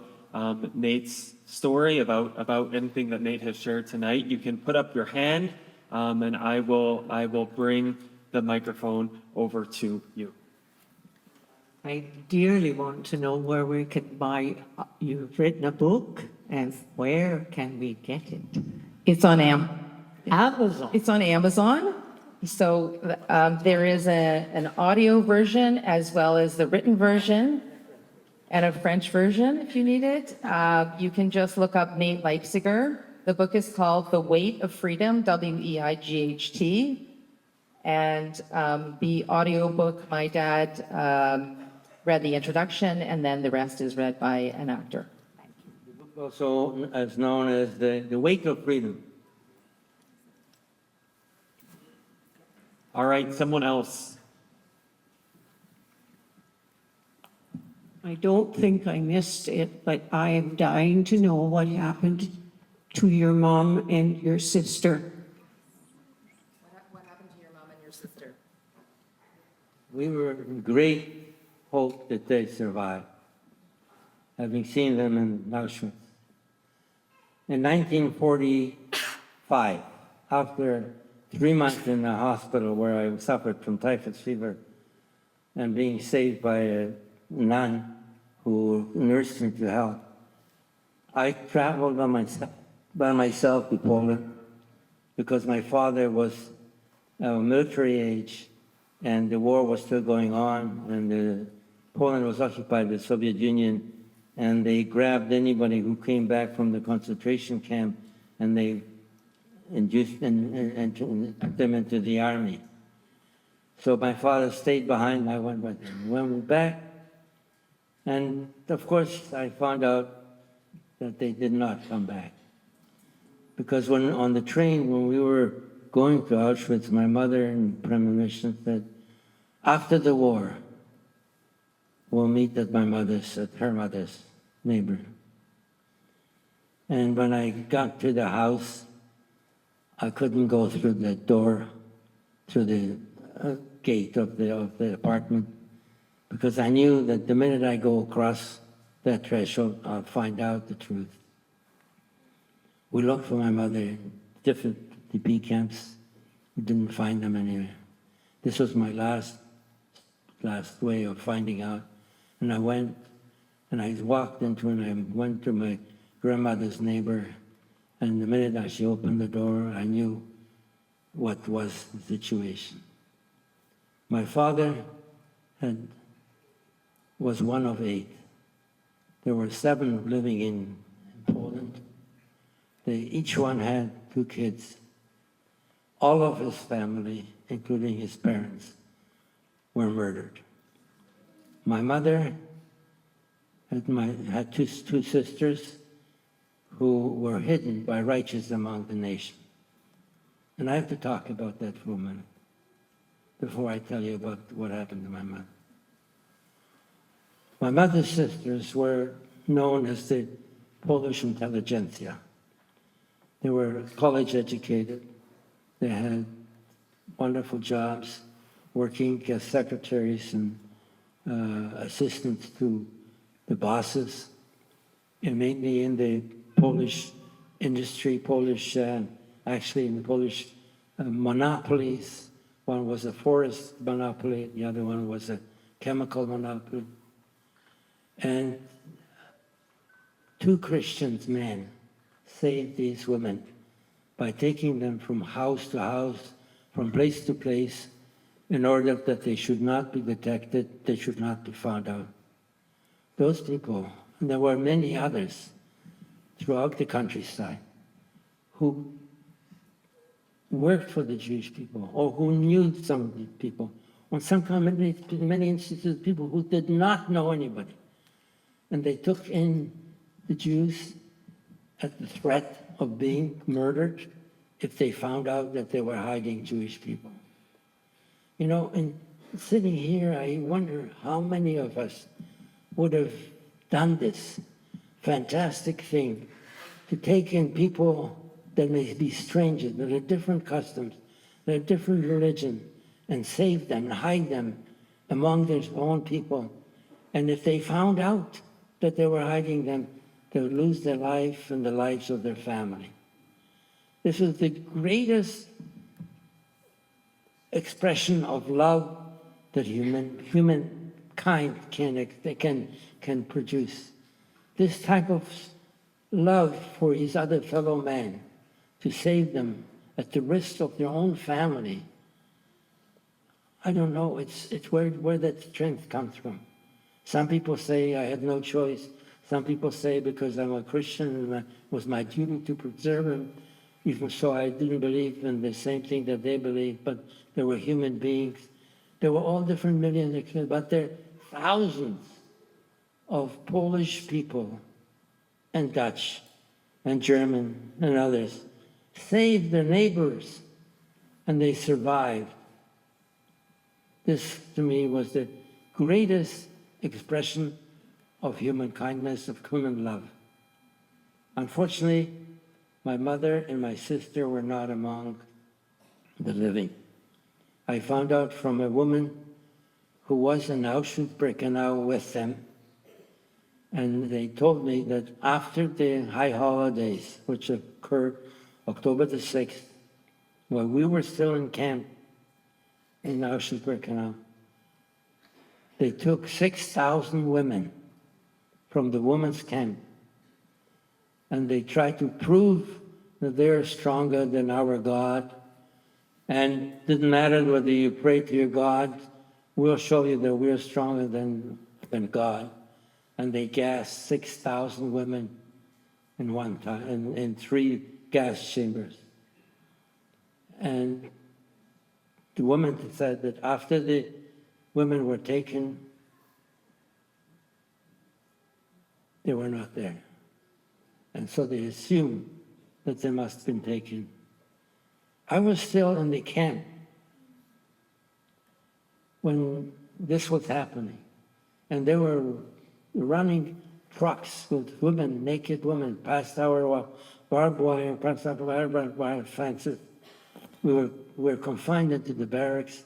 Nate's story, about anything that Nate has shared tonight, you can put up your hand, and I will bring the microphone over to you. I dearly want to know where we can buy. You've written a book, and where can we get it? It's on Amazon. It's on Amazon. So there is an audio version as well as the written version and a French version if you need it. You can just look up Nate Leipciger. The book is called The Weight of Freedom, Weight. And the audio book, my dad read the introduction, and then the rest is read by an actor. Also as known as the Weight of Freedom. All right, someone else. I don't think I missed it, but I am dying to know what happened to your mom and your sister. What happened to your mom and your sister? We were in great hope that they survived, having seen them in Auschwitz. In 1945, after 3 months in the hospital where I suffered from typhus fever and being saved by a nun who nursed me to health, I traveled by myself to Poland because my father was military age and the war was still going on, and Poland was occupied by the Soviet Union, and they grabbed anybody who came back from the concentration camp and they induced and put them into the army. So my father stayed behind. I went with him. When we went back, and of course I found out that they did not come back. Because when on the train, when we were going to Auschwitz, my mother in premonition said, after the war, we'll meet at her mother's neighbor. And when I got to the house, I couldn't go through the door, through the gate of the apartment, because I knew that the minute I go across that threshold, I'll find out the truth. We looked for my mother in different DP camps. We didn't find them anywhere. This was my last way of finding out. And I went, and I walked into, and I went to my grandmother's neighbor. And the minute that she opened the door, I knew what was the situation. My father was one of 8. There were 7 living in Poland. Each one had 2 kids. All of his family, including his parents, were murdered. My mother had two sisters who were hidden by righteous among the nation. And I have to talk about that for a minute before I tell you about what happened to my mother. My mother's sisters were known as the Polish intelligentsia. They were college educated. They had wonderful jobs, working as secretaries and assistants to the bosses, and mainly in the Polish industry, actually in the Polish monopolies. One was a forest monopoly, the other one was a chemical monopoly. And 2 Christian men saved these women by taking them from house to house, from place to place, in order that they should not be detected, they should not be found out. Those people, and there were many others throughout the countryside, who worked for the Jewish people, or who knew some of the people, or many instances, people who did not know anybody. And they took in the Jews at the threat of being murdered if they found out that they were hiding Jewish people. You know, and sitting here, I wonder how many of us would have done this fantastic thing to take in people that may be strangers, that are different customs, that are different religion, and save them and hide them among their own people. And if they found out that they were hiding them, they would lose their life and the lives of their family. This is the greatest expression of love that human kind can produce. This type of love for his other fellow man, to save them at the risk of their own family. I don't know, it's where that strength comes from. Some people say I had no choice. Some people say because I'm a Christian and it was my duty to preserve him. Even so, I didn't believe in the same thing that they believed, but they were human beings. They were all different millions, but there are thousands of Polish people and Dutch and German and others saved their neighbors, and they survived. This, to me, was the greatest expression of human kindness, of human love. Unfortunately, my mother and my sister were not among the living. I found out from a woman who was in Auschwitz-Birkenau with them, and they told me that after the high holidays, which occurred October the 6th, while we were still in camp in Auschwitz-Birkenau, they took 6,000 women from the women's camp, and they tried to prove that they're stronger than our God, and didn't matter whether you pray to your God, we'll show you that we're stronger than God. And they gassed 6,000 women in one time, in 3 gas chambers. And the woman said that after the women were taken, they were not there. And so they assumed that they must have been taken. I was still in the camp when this was happening. And they were running trucks with women, naked women, past our barbed wire, past our barbed wire fences. We were confined into the barracks,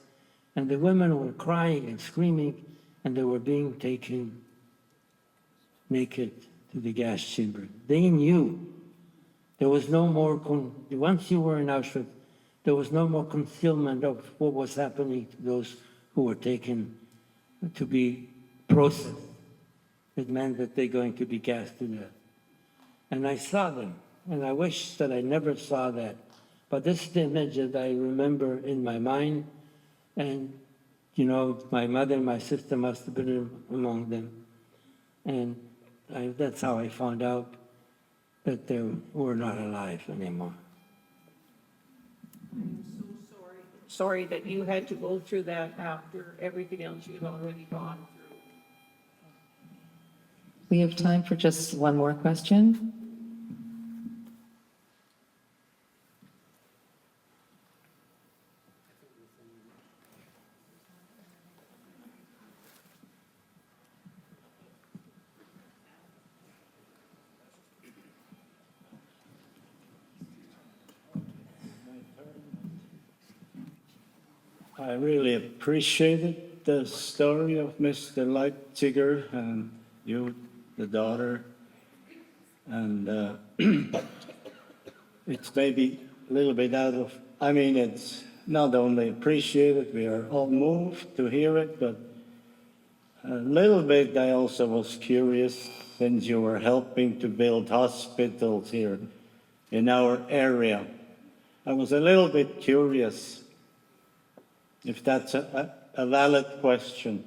and the women were crying and screaming, and they were being taken naked to the gas chamber. They knew there was no more, once you were in Auschwitz, there was no more concealment of what was happening to those who were taken to be processed. It meant that they're going to be gassed to death. And I saw them, and I wish that I never saw that. But this is the image that I remember in my mind, and, you know, my mother and my sister must have been among them. And that's how I found out that they were not alive anymore. I'm so sorry. Sorry that you had to go through that after everything else you've already gone through. We have time for just one more question. I really appreciated the story of Mr. Leipciger and you, the daughter. And it's maybe a little bit out of, I mean, it's not only appreciated, we are all moved to hear it, but a little bit I also was curious, since you were helping to build hospitals here in our area. I was a little bit curious if that's a valid question.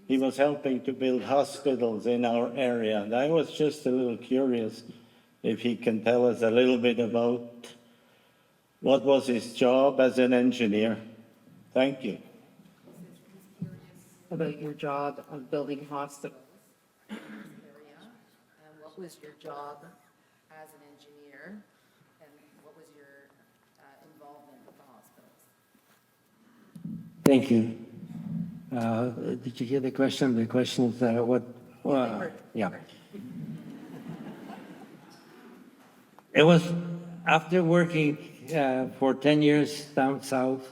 He was helping to build hospitals in our area, and I was just a little curious if he can tell us a little bit about what was his job as an engineer. Thank you. About your job of building hospitals in this area, and what was your job as an engineer, and what was your involvement with the hospitals? Thank you. Did you hear the question? The question is what? Yeah. It was after working for 10 years down south,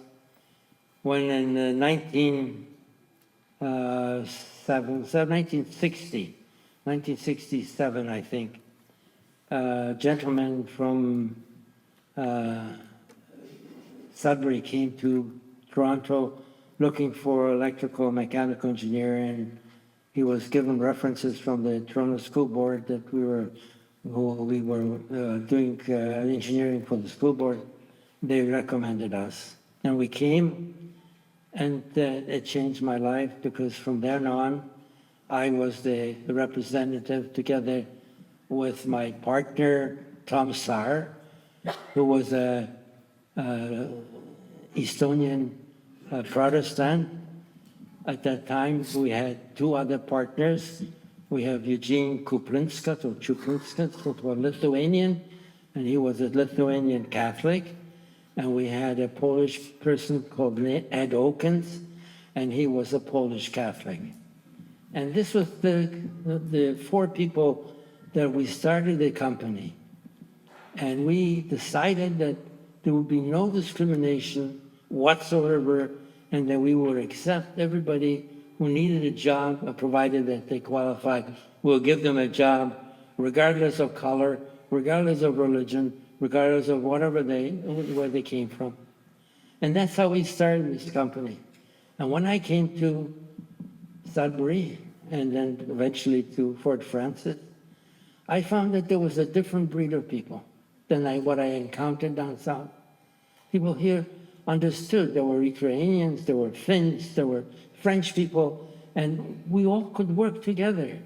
when in 1967, I think, a gentleman from Sudbury came to Toronto looking for electrical mechanical engineer, and he was given references from the Toronto School Board that we were doing engineering for the school board. They recommended us, and we came, and it changed my life, because from then on, I was the representative together with my partner, Tom Saar, who was a Estonian Protestant. At that time, we had two other partners. We have Eugene Kuplinskas, who was Lithuanian, and he was a Lithuanian Catholic. And we had a Polish person called Ed Okens, and he was a Polish Catholic. And this was the four people that we started the company. And we decided that there would be no discrimination whatsoever, and that we would accept everybody who needed a job, provided that they qualified. We'll give them a job, regardless of color, regardless of religion, regardless of where they came from. And that's how we started this company. And when I came to Sudbury, and then eventually to Fort Francis, I found that there was a different breed of people than what I encountered down south. People here understood. There were Ukrainians, there were Finns, there were French people, and we all could work together.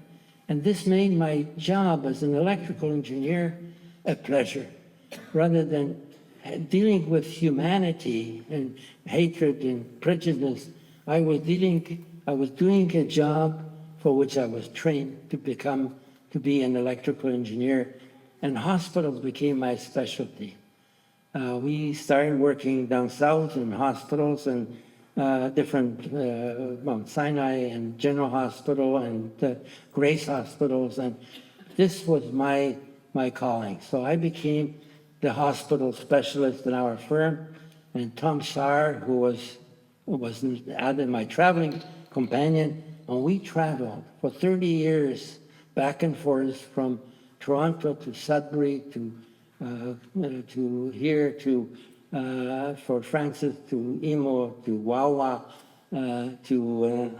And this made my job as an electrical engineer a pleasure, rather than dealing with humanity and hatred and prejudice. I was doing a job for which I was trained to be an electrical engineer, and hospitals became my specialty. We started working down south in hospitals and different Mount Sinai and General Hospital and Grace Hospitals, and this was my calling. So I became the hospital specialist in our firm, and Tom Saar, who was added my traveling companion, and we traveled for 30 years back and forth from Toronto to Sudbury to here to Fort Francis to Imo to Wawa to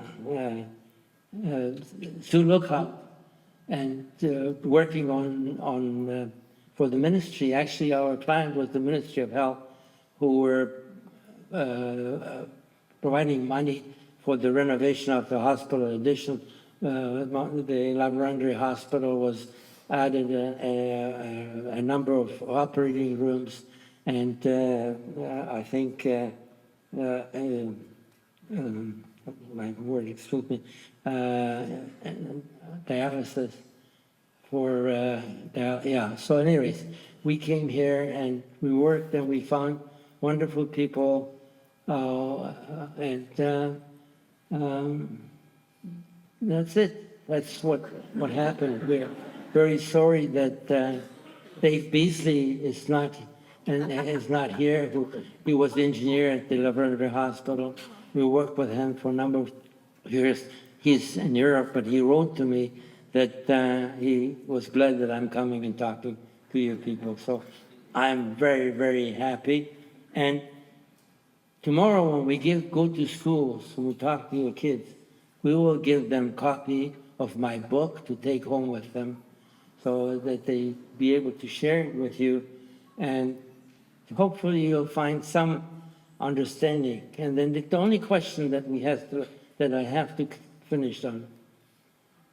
Lookout, and working on for the ministry. Actually, our client was the Ministry of Health, who were providing money for the renovation of the hospital addition. The Laboratory Hospital was added a number of operating rooms, and I think my word, excuse me, dialysis for yeah. So, anyways, we came here and we worked and we found wonderful people, and that's it. That's what happened. We're very sorry that Dave Beasley is not here. He was the engineer at the Laboratory Hospital. We worked with him for a number of years. He's in Europe, but he wrote to me that he was glad that I'm coming and talking to you people. So I'm very, very happy. And tomorrow when we go to schools, when we talk to your kids, we will give them a copy of my book to take home with them, so that they be able to share it with you, and hopefully you'll find some understanding. And then the only question that I have to finish on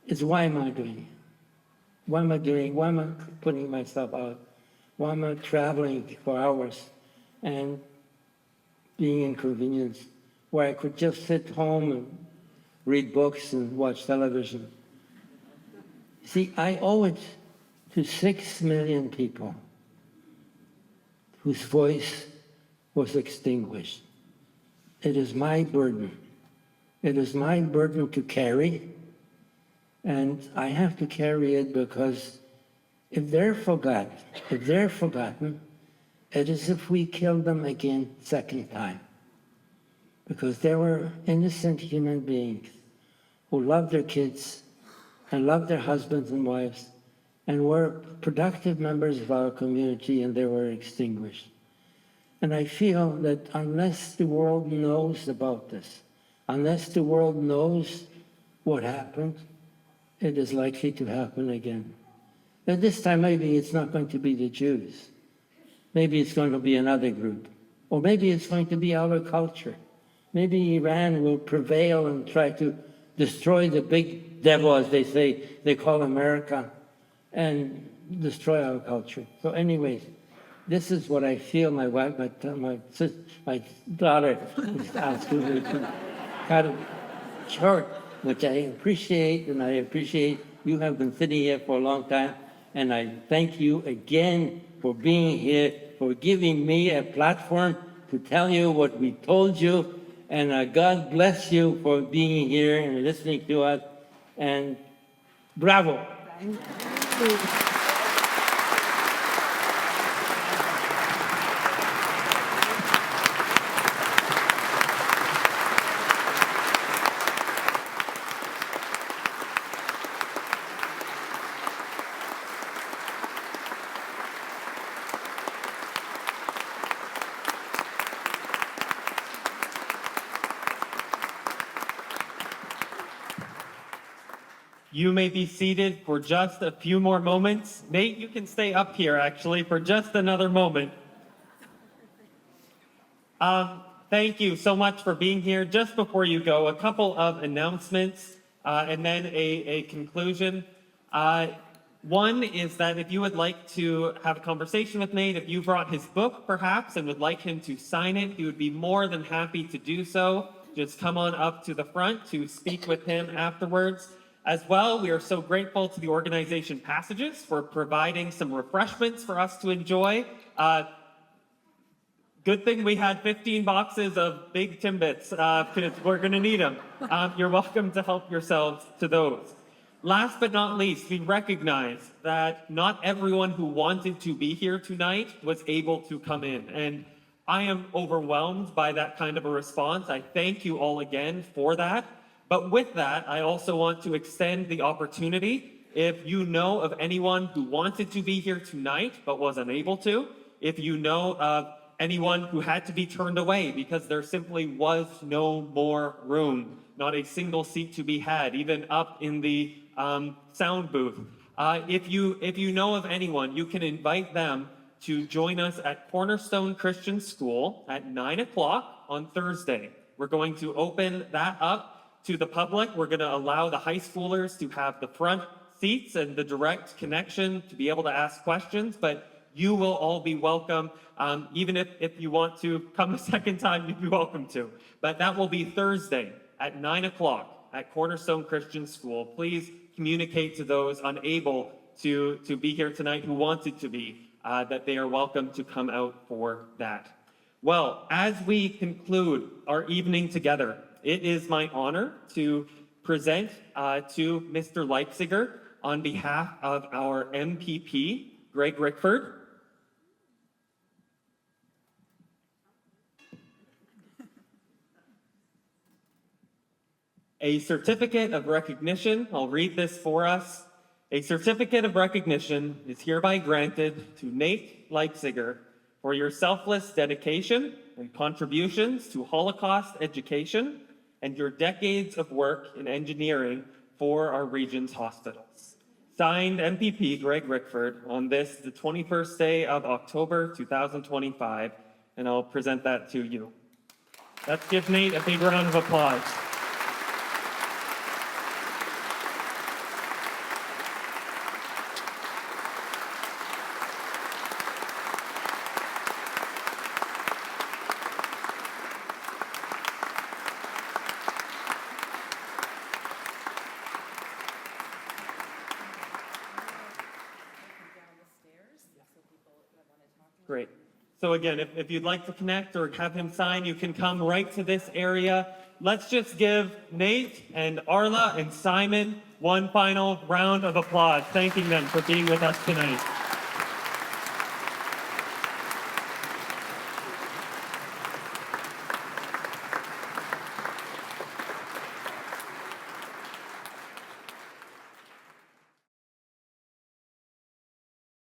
is, why am I doing it? Why am I putting myself out? Why am I traveling for hours and being inconvenienced, where I could just sit home and read books and watch television? See, I owe it to 6 million people whose voice was extinguished. It is my burden. It is my burden to carry, and I have to carry it, because if they're forgotten, it is as if we kill them again second time, because they were innocent human beings who loved their kids and loved their husbands and wives and were productive members of our community, and they were extinguished. And I feel that unless the world knows about this, unless the world knows what happened, it is likely to happen again. But this time, maybe it's not going to be the Jews. Maybe it's going to be another group. Or maybe it's going to be our culture. Maybe Iran will prevail and try to destroy the big devil, as they say, they call America, and destroy our culture. So anyways, this is what I feel. My wife, my daughter is asking me to cut it short, which I appreciate, and I appreciate you have been sitting here for a long time, and I thank you again for being here, for giving me a platform to tell you what we told you, and God bless you for being here and listening to us, and bravo. You may be seated for just a few more moments. Nate, you can stay up here actually for just another moment. Thank you so much for being here. Just before you go, a couple of announcements and then a conclusion. One is that if you would like to have a conversation with Nate, if you brought his book perhaps and would like him to sign it, he would be more than happy to do so. Just come on up to the front to speak with him afterwards. As well, we are so grateful to the organization Passages for providing some refreshments for us to enjoy. Good thing we had 15 boxes of big Timbits, because we're going to need them. You're welcome to help yourselves to those. Last but not least, we recognize that not everyone who wanted to be here tonight was able to come in. And I am overwhelmed by that kind of a response. I thank you all again for that. But with that, I also want to extend the opportunity. If you know of anyone who wanted to be here tonight but was unable to, if you know of anyone who had to be turned away because there simply was no more room, not a single seat to be had, even up in the sound booth. If you know of anyone, you can invite them to join us at Cornerstone Christian School at 9 o'clock on Thursday. We're going to open that up to the public. We're going to allow the high schoolers to have the front seats and the direct connection to be able to ask questions, but you will all be welcome. Even if you want to come a second time, you'd be welcome to. But that will be Thursday at 9 o'clock at Cornerstone Christian School. Please communicate to those unable to be here tonight who wanted to be, that they are welcome to come out for that. Well, as we conclude our evening together, it is my honor to present to Mr. Leipciger on behalf of our MPP, Greg Rickford. A certificate of recognition, I'll read this for us. A certificate of recognition is hereby granted to Nate Leipciger for your selfless dedication and contributions to Holocaust education and your decades of work in engineering for our region's hospitals. Signed, MPP Greg Rickford, on this, the 21st day of October 2025, and I'll present that to you. Let's give Nate a big round of applause. Great. So again, if you'd like to connect or have him sign, you can come right to this area. Let's just give Nate and Arla and Simon one final round of applause, thanking them for being with us tonight.